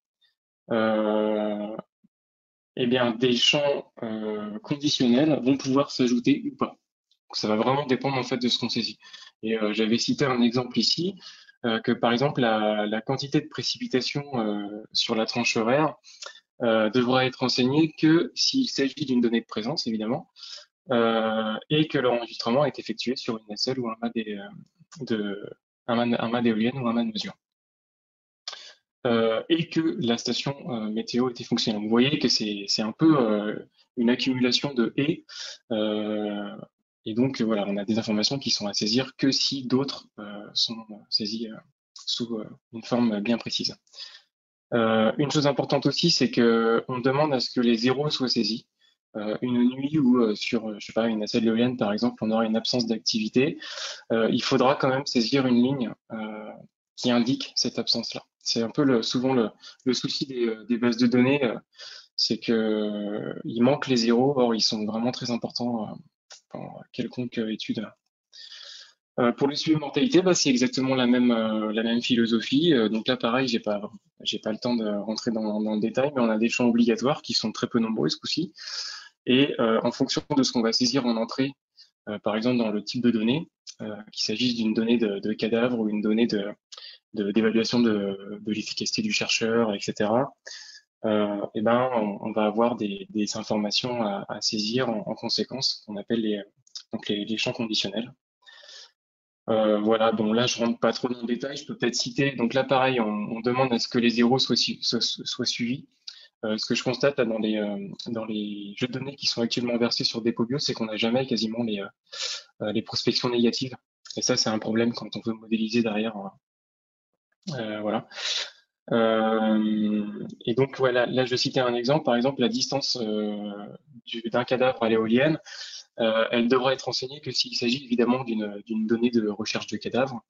Speaker 5: eh bien, des champs conditionnels vont pouvoir s'ajouter ou pas. Donc, ça va vraiment dépendre en fait de ce qu'on saisit. Et j'avais cité un exemple ici, que par exemple la quantité de précipitation sur la tranche horaire devra être enseignée que s'il s'agit d'une donnée de présence, évidemment, et que l'enregistrement est effectué sur une nacelle ou un mât d'éolienne ou un mât de mesure. Et que la station météo était fonctionnelle. Vous voyez que c'est un peu une accumulation de « et donc voilà, on a des informations qui sont à saisir que si d'autres sont saisies sous une forme bien précise. Une chose importante aussi, c'est que on demande à ce que les zéros soient saisis. Une nuit où sur, je sais pas, une nacelle éolienne par exemple, on aura une absence d'activité, il faudra quand même saisir une ligne qui indique cette absence-là. C'est un peu souvent le souci des bases de données, c'est que il manque les zéros, or ils sont vraiment très importants dans quelconque étude. Pour le suivi de mortalité, c'est exactement la même philosophie. Donc là, pareil, j'ai pas le temps de rentrer dans le détail, mais on a des champs obligatoires qui sont très peu nombreux ce coup-ci. Et en fonction de ce qu'on va saisir en entrée, par exemple dans le type de données, qu'il s'agisse d'une donnée de cadavre ou une donnée d'évaluation de l'efficacité du chercheur, etc. Et ben on va avoir des informations à saisir en conséquence, qu'on appelle les champs conditionnels. Voilà, bon là je rentre pas trop dans le détail, je peux peut-être citer. Donc là pareil, on demande à ce que les zéros soient suivis. Ce que je constate là, dans les jeux de données qui sont actuellement versés sur Depobio, c'est qu'on n'a jamais quasiment les prospections négatives. Et ça, c'est un problème quand on veut modéliser derrière. Voilà. Et donc, voilà, là, je vais citer un exemple. Par exemple, la distance d'un cadavre à l'éolienne, elle devra être renseignée que s'il s'agit évidemment d'une donnée de recherche de cadavre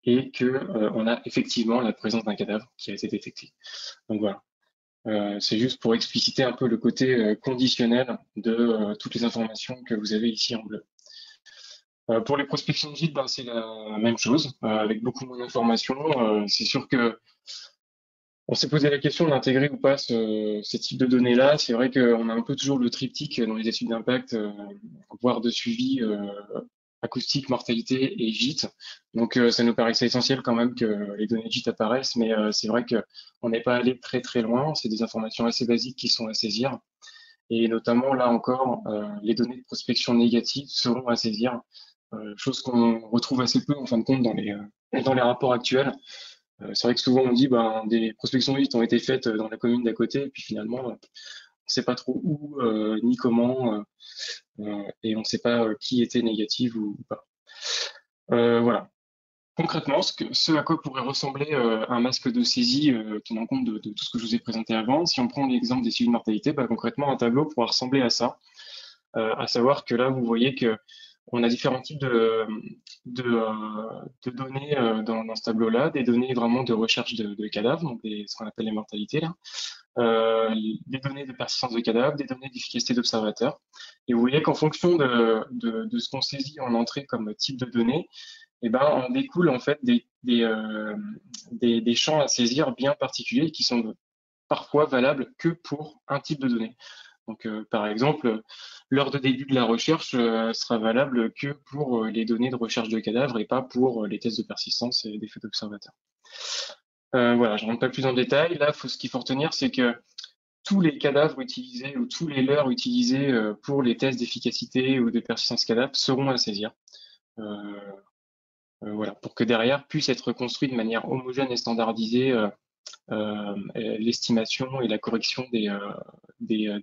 Speaker 5: et que on a effectivement la présence d'un cadavre qui a été détecté. Donc voilà. C'est juste pour expliciter un peu le côté conditionnel de toutes les informations que vous avez ici en bleu. Pour les prospections de gîtes, ben, c'est la même chose, avec beaucoup moins d'informations. C'est sûr que on s'est posé la question d'intégrer ou pas ces types de données-là. C'est vrai qu'on a un peu toujours le triptyque dans les études d'impact, voire de suivi acoustique, mortalité et gîte. Donc ça nous paraissait essentiel quand même que les données de gîte apparaissent, mais c'est vrai qu'on n'est pas allé très très loin. C'est des informations assez basiques qui sont à saisir. Et notamment, là encore, les données de prospection négatives seront à saisir, chose qu'on retrouve assez peu en fin de compte dans les rapports actuels. C'est vrai que souvent on dit ben, des prospections de gîtes ont été faites dans la commune d'à côté, et puis finalement on ne sait pas trop où ni comment, et on ne sait pas qui était négatif ou pas. Voilà. Concrètement, ce à quoi pourrait ressembler un masque de saisie tenant compte de tout ce que je vous ai présenté avant, si on prend l'exemple des suivis de mortalité, bah, concrètement un tableau pourra ressembler à ça, à savoir que là vous voyez que on a différents types de données dans ce tableau-là, des données vraiment de recherche de cadavres, donc ce qu'on appelle les mortalités là, des données de persistance de cadavres, des données d'efficacité d'observateurs. Et vous voyez qu'en fonction de ce qu'on saisit en entrée comme type de données, eh ben, on découle en fait des champs à saisir bien particuliers qui sont parfois valables que pour un type de données. Donc, par exemple, l'heure de début de la recherche sera valable que pour les données de recherche de cadavres et pas pour les tests de persistance et d'effets d'observateurs. Voilà, je ne rentre pas plus en détail. Là, ce qu'il faut retenir, c'est que tous les cadavres utilisés ou tous les leurres utilisés pour les tests d'efficacité ou de persistance cadavre seront à saisir. Voilà, pour que derrière puisse être construit de manière homogène et standardisée l'estimation et la correction du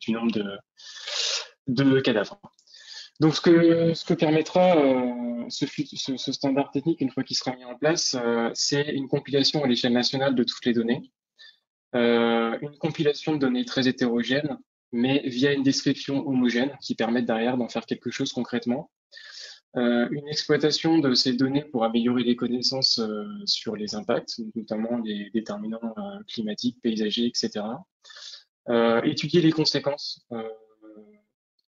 Speaker 5: nombre de cadavres. Donc, ce que permettra ce standard technique, une fois qu'il sera mis en place, c'est une compilation à l'échelle nationale de toutes les données, une compilation de données très hétérogènes, mais via une description homogène qui permette derrière d'en faire quelque chose concrètement. Une exploitation de ces données pour améliorer les connaissances sur les impacts, notamment les déterminants climatiques, paysagers, etc. Étudier les conséquences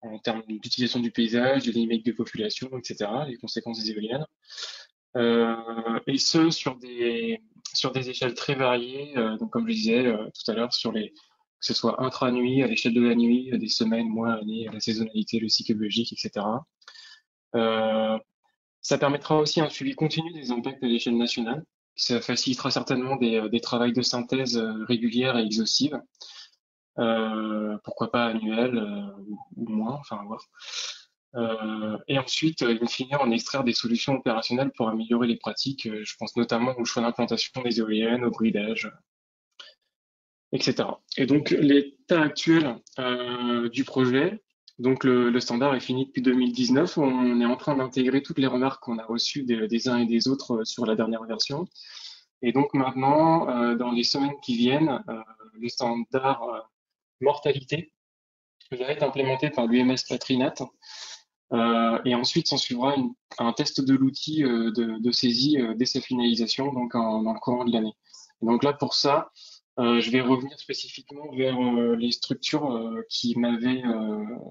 Speaker 5: en termes d'utilisation du paysage, des dynamiques de population, etc., les conséquences des éoliennes. Et ce, sur des échelles très variées, donc comme je disais tout à l'heure, que ce soit intra-nuit, à l'échelle de la nuit, des semaines, mois, années, la saisonnalité, le cycle biologique, etc. Ça permettra aussi un suivi continu des impacts à l'échelle nationale. Ça facilitera certainement des travails de synthèse régulières et exhaustives. Pourquoi pas annuels ou moins, enfin à voir. Et ensuite, in fine, en extraire des solutions opérationnelles pour améliorer les pratiques. Je pense notamment au choix d'implantation des éoliennes, au bridage, etc. Et donc, l'état actuel du projet, donc le standard est fini depuis 2019. On est en train d'intégrer toutes les remarques qu'on a reçues des uns et des autres sur la dernière version. Et donc maintenant, dans les semaines qui viennent, le standard mortalité va être implémenté par l'UMS Patrinat. Et ensuite, s'en suivra un test de l'outil de saisie dès sa finalisation, donc dans le courant de l'année. Donc là, pour ça, je vais revenir spécifiquement vers les structures qui m'avaient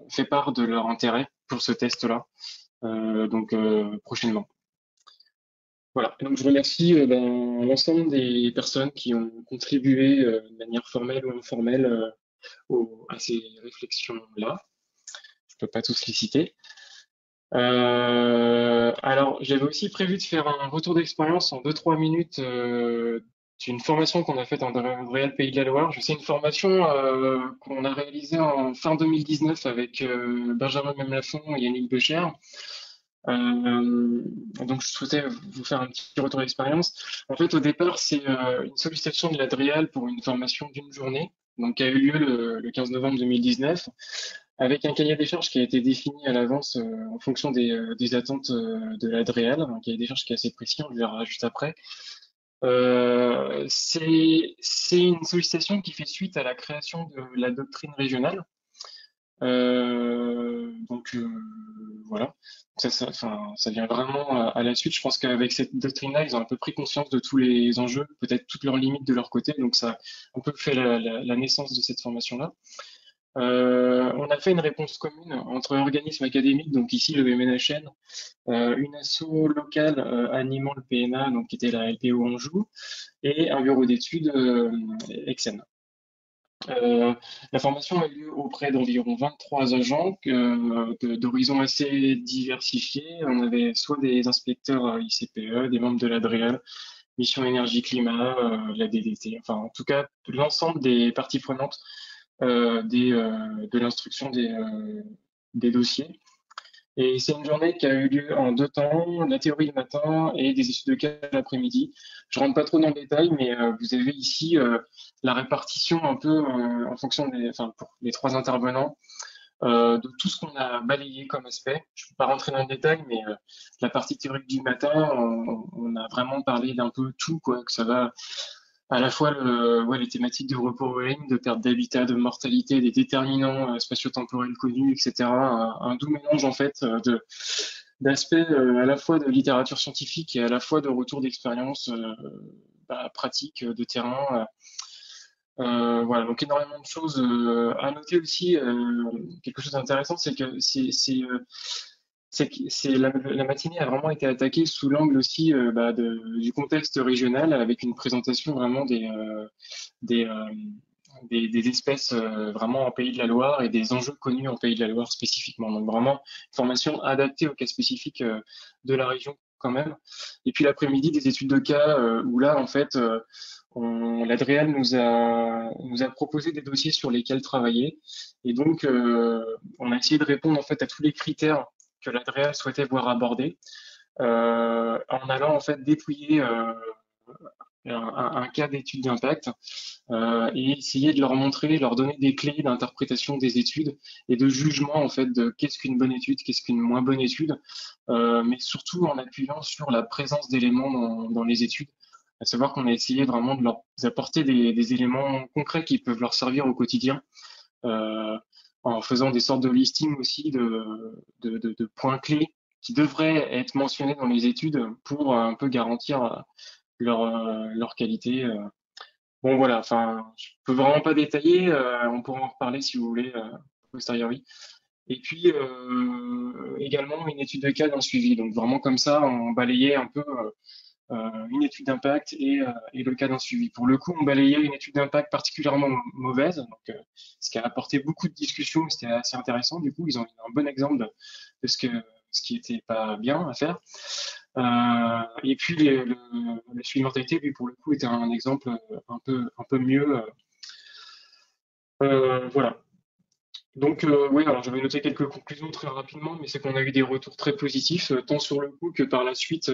Speaker 5: fait part de leur intérêt pour ce test-là, donc prochainement. Voilà, donc je remercie l'ensemble des personnes qui ont contribué de manière formelle ou informelle à ces réflexions-là. Je ne peux pas tous les citer. Alors, j'avais aussi prévu de faire un retour d'expérience en 2-3 minutes d'une formation qu'on a faite en réel Pays de la Loire. C'est une formation qu'on a réalisée en fin 2019 avec Benjamin Memlafont et Yannick Becher. Donc, je souhaitais vous faire un petit retour d'expérience. En fait, au départ, c'est une sollicitation de l'Adréal pour une formation d'une journée, donc qui a eu lieu le 15 novembre 2019, avec un cahier des charges qui a été défini à l'avance en fonction des attentes de l'Adréal, un cahier des charges qui est assez précis, on le verra juste après. C'est une sollicitation qui fait suite à la création de la doctrine régionale. Donc voilà, enfin, ça vient vraiment à la suite. Je pense qu'avec cette doctrine-là, ils ont un peu pris conscience de tous les enjeux, peut-être toutes leurs limites de leur côté. Donc ça a un peu fait la naissance de cette formation-là. On a fait une réponse commune entre organismes académiques, donc ici le MNHN, une asso locale animant le PNA, donc qui était la LPO Anjou, et un bureau d'études Exen. La formation a eu lieu auprès d'environ 23 agents d'horizons assez diversifiés. On avait soit des inspecteurs ICPE, des membres de l'ADREAL, Mission Énergie-Climat, la DDT, enfin en tout cas l'ensemble des parties prenantes de l'instruction des dossiers. Et c'est une journée qui a eu lieu en 2 temps, la théorie le matin et des études de cas l'après-midi. Je rentre pas trop dans le détail, mais vous avez ici la répartition un peu en fonction enfin pour les 3 intervenants de tout ce qu'on a balayé comme aspect. Je ne peux pas rentrer dans le détail, mais la partie théorique du matin, on a vraiment parlé d'un peu tout, quoi, que ça va à la fois les thématiques de repowering, de perte d'habitat, de mortalité, des déterminants spatio-temporels connus, etc. Un doux mélange en fait d'aspects à la fois de littérature scientifique et à la fois de retour d'expérience pratique de terrain. Voilà, donc énormément de choses à noter aussi. Quelque chose d'intéressant, c'est que la matinée a vraiment été attaquée sous l'angle aussi du contexte régional, avec une présentation vraiment des, euh, des espèces vraiment en Pays de la Loire et des enjeux connus en Pays de la Loire spécifiquement. Donc vraiment une formation adaptée au cas spécifique de la région quand même. Et puis l'après-midi, des études de cas où là, en fait, l'Adréal nous a proposé des dossiers sur lesquels travailler. Et donc, on a essayé de répondre en fait à tous les critères que l'Adréal souhaitait voir abordés, en allant en fait dépouiller un cas d'étude d'impact et essayer de leur montrer, leur donner des clés d'interprétation des études et de jugement en fait de qu'est-ce qu'une bonne étude, qu'est-ce qu'une moins bonne étude, mais surtout en appuyant sur la présence d'éléments dans les études. À savoir qu'on a essayé vraiment de leur apporter des éléments concrets qui peuvent leur servir au quotidien, en faisant des sortes de listings aussi de points clés qui devraient être mentionnés dans les études pour un peu garantir leur qualité. Bon voilà, enfin, je peux vraiment pas détailler, on pourra en reparler si vous voulez posteriori. Et puis également une étude de cas d'un suivi. Donc vraiment comme ça, on balayait un peu une étude d'impact et le cas d'un suivi. Pour le coup, on balayait une étude d'impact particulièrement mauvaise, donc ce qui a apporté beaucoup de discussions, c'était assez intéressant. Du coup, ils ont eu un bon exemple de ce qui était pas bien à faire. Et puis le suivi de mortalité, lui, pour le coup, était un exemple un peu mieux. Voilà. Donc oui, alors j'avais noté quelques conclusions très rapidement, mais c'est qu'on a eu des retours très positifs, tant sur le coup que par la suite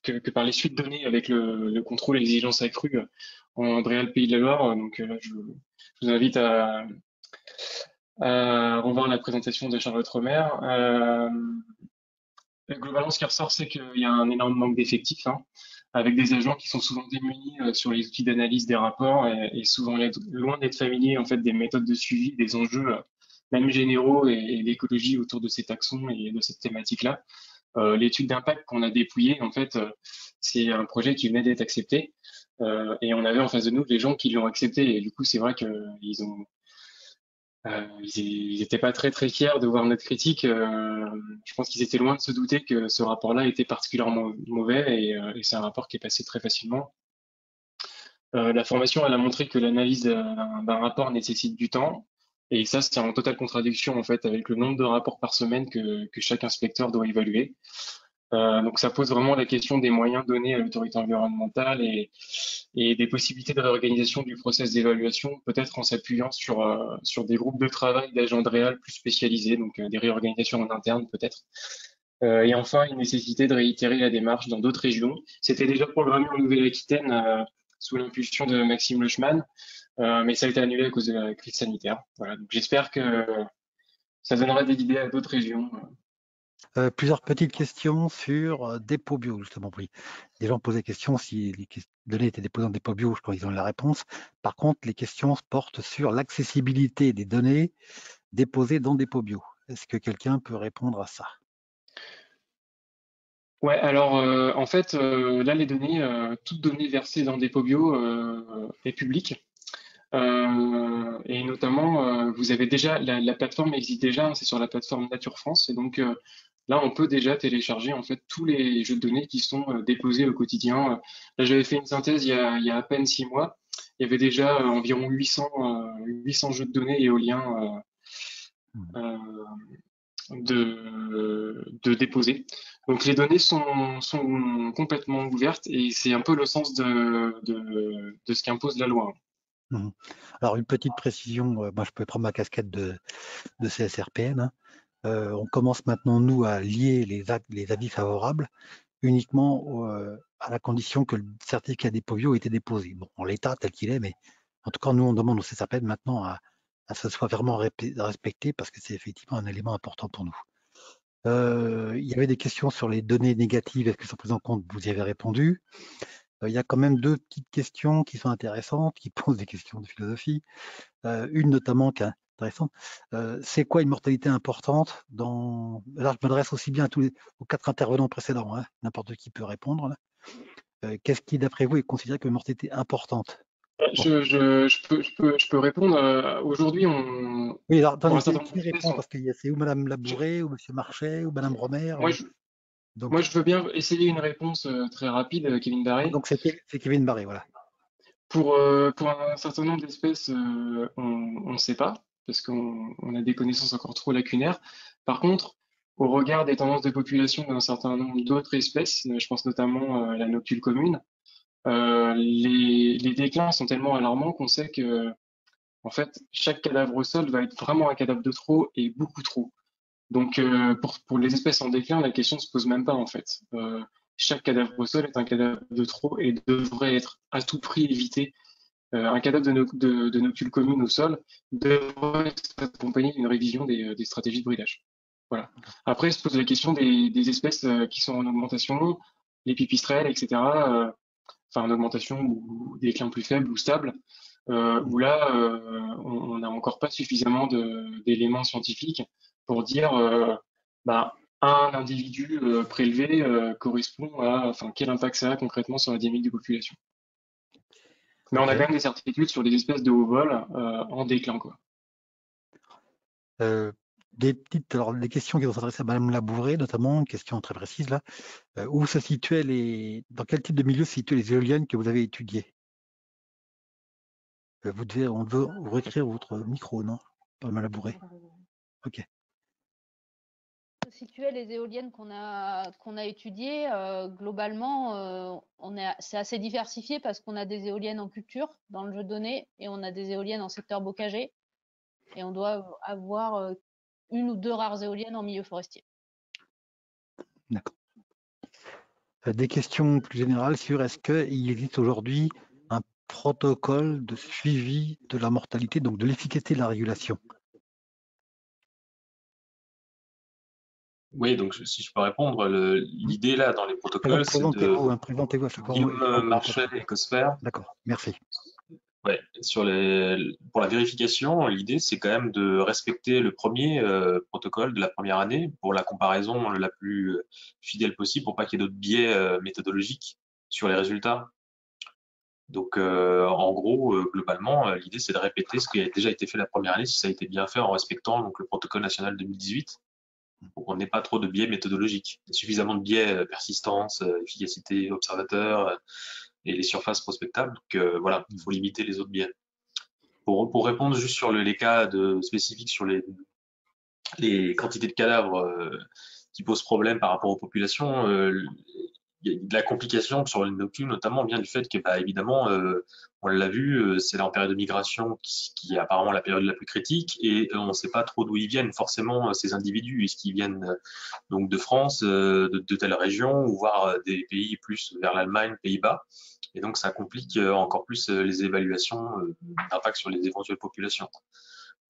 Speaker 5: que par les suites données avec le contrôle et l'exigence accrue en Bréal Pays de la Loire. Donc là, je vous invite à revoir la présentation de Charlotte Romer. Globalement, ce qui ressort, c'est qu'il y a un énorme manque d'effectifs, hein, avec des agents qui sont souvent démunis sur les outils d'analyse des rapports et souvent loin d'être familiers en fait des méthodes de suivi, des enjeux même généraux et d'écologie autour de ces taxons et de cette thématique-là. L'étude d'impact qu'on a dépouillée, en fait, c'est un projet qui venait d'être accepté et on avait en face de nous des gens qui l'ont accepté. Et du coup, c'est vrai qu'ils ont ils n'étaient pas très très fiers de voir notre critique. Je pense qu'ils étaient loin de se douter que ce rapport-là était particulièrement mauvais et c'est un rapport qui est passé très facilement. La formation, elle a montré que l'analyse d'un rapport nécessite du temps et ça, c'est en totale contradiction en fait avec le nombre de rapports par semaine que chaque inspecteur doit évaluer. Donc ça pose vraiment la question des moyens donnés à l'autorité environnementale et des possibilités de réorganisation du process d'évaluation, peut-être en s'appuyant sur des groupes de travail d'agents de réal plus spécialisés, donc des réorganisations en interne peut-être. Et enfin, une nécessité de réitérer la démarche dans d'autres régions. C'était déjà programmé en Nouvelle-Aquitaine sous l'impulsion de Maxime Lechman, mais ça a été annulé à cause de la crise sanitaire. Voilà. Donc j'espère que ça donnera des idées à d'autres régions.
Speaker 4: Plusieurs petites questions sur dépôt bio, justement. Oui. Les gens posaient questions si les données étaient déposées en dépôt bio, je crois qu'ils ont la réponse. Par contre, les questions portent sur l'accessibilité des données déposées dans dépôt bio. Est-ce que quelqu'un peut répondre à ça?
Speaker 5: Ouais, alors en fait, là, les données, toutes données versées dans dépôt bio est publique. Et notamment, vous avez déjà, la plateforme existe déjà, hein, c'est sur la plateforme Nature France. Et donc là, on peut déjà télécharger en fait tous les jeux de données qui sont déposés au quotidien. Là, j'avais fait une synthèse il y a à peine 6 mois. Il y avait déjà environ 800 jeux de données éoliens euh, de déposer. Donc les données sont complètement ouvertes et c'est un peu le sens de ce qu'impose la loi.
Speaker 4: Mmh. Alors, une petite précision, moi je peux prendre ma casquette de CSRPN, hein. On commence maintenant, nous, à lier les avis favorables uniquement à la condition que le certificat dépôt bio ait été déposé. Bon, en l'état tel qu'il est, mais en tout cas, nous, on demande au CSRPN maintenant à ce que ce soit vraiment respecté parce que c'est effectivement un élément important pour nous. Il y avait des questions sur les données négatives, est-ce qu'elles sont prises en compte? Vous y avez répondu. Il y a quand même deux petites questions qui sont intéressantes, qui posent des questions de philosophie. Une notamment qui est intéressante. C'est quoi une mortalité importante dans... Là, je m'adresse aussi bien aux 4 intervenants précédents, hein, n'importe qui peut répondre. Qu'est-ce qui, d'après vous, est considéré comme une mortalité importante? Bon.
Speaker 5: Je peux répondre. Aujourd'hui,
Speaker 4: Oui, alors
Speaker 5: pour
Speaker 4: attendez,
Speaker 5: un certain nombre
Speaker 4: qui
Speaker 5: d'espèces,
Speaker 4: répond? Parce qu'il y a c'est ou Madame Labouré, ou Monsieur Marchais, ou Madame Romer.
Speaker 5: moi,
Speaker 4: Donc,
Speaker 5: moi, je veux bien essayer une réponse très rapide, Kevin Barré.
Speaker 4: donc c'est Kevin Barré, voilà.
Speaker 5: Pour un certain nombre d'espèces, on ne sait pas, parce qu'on a des connaissances encore trop lacunaires. Par contre, au regard des tendances de population d'un certain nombre d'autres espèces, je pense notamment à la noctule commune, les déclins sont tellement alarmants qu'on sait que, en fait, chaque cadavre au sol va être vraiment un cadavre de trop et beaucoup trop. Donc, pour les espèces en déclin, la question ne se pose même pas, en fait. Chaque cadavre au sol est un cadavre de trop et devrait être à tout prix évité. Un cadavre de noctule commune au sol devrait être accompagné d'une révision des stratégies de bridage. Voilà. Après, se pose la question des espèces qui sont en augmentation, les pipistrelles, etc. Enfin, en augmentation ou des déclins plus faibles ou stables, où là, on n'a encore pas suffisamment d'éléments scientifiques pour dire, bah, un individu prélevé correspond à, enfin, quel impact ça a concrètement sur la dynamique de population. Mais on a
Speaker 4: Ok.
Speaker 5: quand même des certitudes sur des espèces de haut vol en déclin, quoi.
Speaker 4: Alors, des questions qui vont s'adresser à Madame Labouré, notamment, une question très précise là. Où se situaient dans quel type de milieu se situaient les éoliennes que vous avez étudiées? On veut réécrire votre micro, non? Madame Labouré. Ok.
Speaker 1: Situer les éoliennes qu'on a étudiées, globalement, c'est assez diversifié parce qu'on a des éoliennes en culture dans le jeu de données et on a des éoliennes en secteur bocager et on doit avoir une ou deux rares éoliennes en milieu forestier.
Speaker 4: D'accord. Des questions plus générales sur est-ce qu'il existe aujourd'hui un protocole de suivi de la mortalité, donc de l'efficacité de la régulation?
Speaker 3: Oui, donc si je peux répondre, l'idée là dans les protocoles, c'est de
Speaker 4: Présentez-vous à chaque fois.
Speaker 3: Guillaume Marchais, Ecosphère.
Speaker 4: D'accord, merci.
Speaker 3: Ouais, pour la vérification, l'idée c'est quand même de respecter le premier protocole de la première année pour la comparaison la plus fidèle possible pour pas qu'il y ait d'autres biais méthodologiques sur les résultats. Donc en gros, globalement, l'idée c'est de répéter ce qui a déjà été fait la première année si ça a été bien fait en respectant donc le protocole national 2018 pour qu'on n'ait pas trop de biais méthodologiques. Il y a suffisamment de biais persistance, efficacité, observateur et les surfaces prospectables. Donc voilà, il faut limiter les autres biais. Pour répondre juste sur les cas spécifiques sur les quantités de cadavres qui posent problème par rapport aux populations, y a de la complication sur les noctules, notamment vient du fait que, bah, évidemment, on l'a vu, c'est en période de migration qui est apparemment la période la plus critique, et on ne sait pas trop d'où ils viennent forcément ces individus. Est-ce qu'ils viennent donc de France, de telle région, ou voire des pays plus vers l'Allemagne, Pays-Bas, et donc ça complique encore plus les évaluations d'impact sur les éventuelles populations.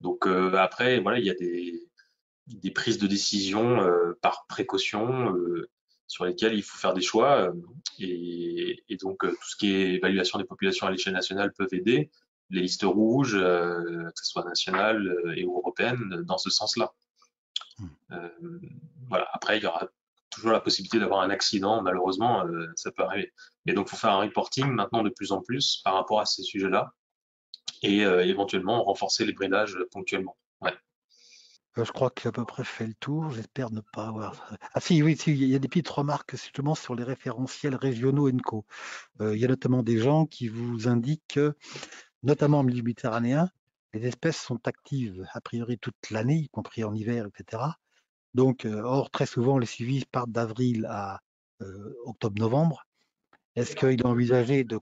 Speaker 3: Donc après, voilà, il y a des prises de décision par précaution sur lesquelles il faut faire des choix. Et donc, tout ce qui est évaluation des populations à l'échelle nationale peuvent aider. Les listes rouges, que ce soit nationales et européennes, dans ce sens-là. Voilà. Après, il y aura toujours la possibilité d'avoir un accident, malheureusement, ça peut arriver. Mais donc, il faut faire un reporting maintenant de plus en plus par rapport à ces sujets-là et éventuellement renforcer les bridages ponctuellement. Ouais.
Speaker 4: Je crois que j'ai à peu près fait le tour. J'espère ne pas avoir. Ah si, oui, si, il y a des petites remarques justement sur les référentiels régionaux ENCO. Il y a notamment des gens qui vous indiquent que, notamment en milieu méditerranéen, les espèces sont actives a priori toute l'année, y compris en hiver, etc. Donc, or, très souvent, les suivis partent d'avril à octobre-novembre. Est-ce qu'il est envisagé de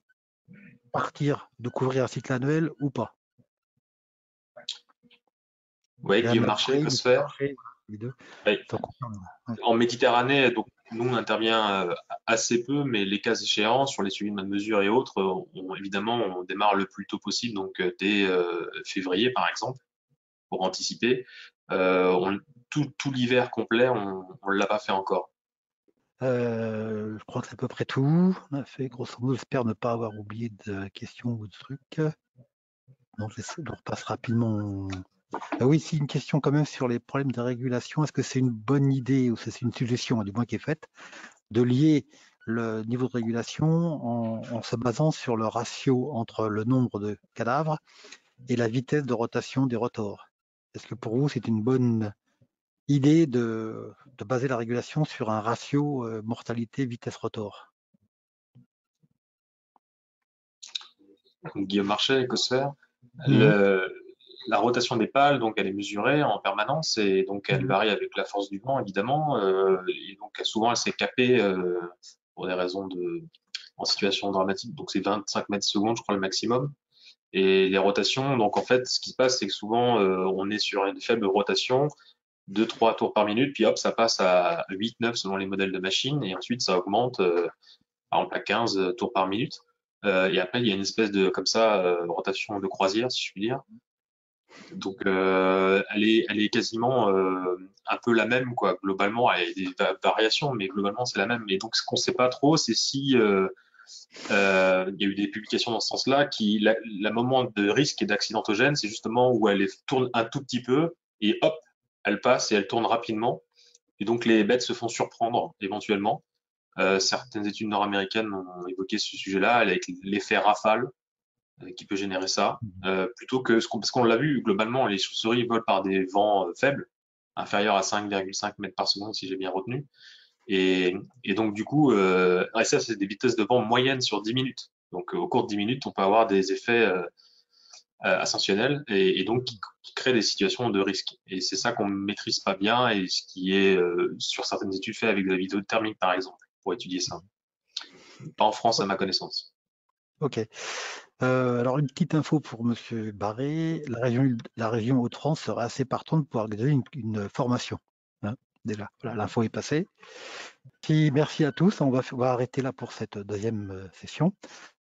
Speaker 4: partir, de couvrir un cycle annuel ou pas?
Speaker 3: Oui, Guillaume Marchais, Ecosphère.
Speaker 4: Les deux.
Speaker 3: Ouais.
Speaker 4: Donc, ouais.
Speaker 3: En Méditerranée, donc nous on intervient assez peu, mais les cas échéants sur les suivis de mesure et autres, évidemment on démarre le plus tôt possible, donc dès février par exemple, pour anticiper. Tout l'hiver complet, on ne l'a pas fait encore.
Speaker 4: Je crois que c'est à peu près tout. On a fait grosso modo, j'espère ne pas avoir oublié de questions ou de trucs. Donc je repasse rapidement. Oui, si une question quand même sur les problèmes de régulation. Est-ce que c'est une bonne idée, ou c'est une suggestion du moins qui est faite, de lier le niveau de régulation en se basant sur le ratio entre le nombre de cadavres et la vitesse de rotation des rotors? Est-ce que pour vous, c'est une bonne idée de baser la régulation sur un ratio mortalité vitesse rotor?
Speaker 3: Guillaume Marchais, Ecosphère.
Speaker 4: Mhm.
Speaker 3: La rotation des pales, donc elle est mesurée en permanence et donc elle varie avec la force du vent évidemment. Et donc souvent elle s'est capée pour des raisons en situation dramatique. Donc c'est 25 mètres secondes, je crois, le maximum. Et les rotations, donc en fait, ce qui se passe, c'est que souvent on est sur une faible rotation, 2-3 tours par minute, puis hop, ça passe à 8-9 selon les modèles de machine, et ensuite ça augmente par exemple à 15 tours par minute. Et après, il y a une espèce de, comme ça, rotation de croisière, si je puis dire. Donc, elle est quasiment un peu la même, quoi. Globalement, il y a des variations, mais globalement, c'est la même. Et donc, ce qu'on ne sait pas trop, c'est si il y a eu des publications dans ce sens-là, la moment de risque et d'accidentogène, c'est justement où elle tourne un tout petit peu et hop, elle passe et elle tourne rapidement. Et donc, les bêtes se font surprendre éventuellement. Certaines études nord-américaines ont évoqué ce sujet-là, avec l'effet rafale qui peut générer ça, plutôt que parce qu'on l'a vu globalement, les chauves-souris volent par des vents faibles, inférieurs à 5,5 mètres par seconde si j'ai bien retenu, et donc du coup, ça c'est des vitesses de vent moyennes sur 10 minutes. Donc au cours de 10 minutes, on peut avoir des effets ascensionnels et donc qui créent des situations de risque. Et c'est ça qu'on maîtrise pas bien et ce qui est sur certaines études fait avec de la vidéo thermique par exemple pour étudier ça. Pas en France à ma connaissance.
Speaker 4: Ok. Alors, une petite info pour Monsieur Barré. La région Hauts-de-France serait assez partante pour organiser une formation. Hein, déjà, voilà, l'info est passée. Merci à tous. On va arrêter là pour cette deuxième session.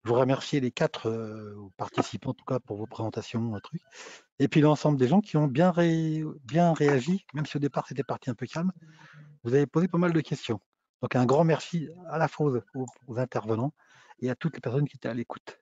Speaker 4: Je vous remercie les 4 participants, en tout cas, pour vos présentations, trucs. Et puis l'ensemble des gens qui ont bien réagi, même si au départ c'était parti un peu calme. Vous avez posé pas mal de questions. Donc un grand merci à la fois aux intervenants et à toutes les personnes qui étaient à l'écoute.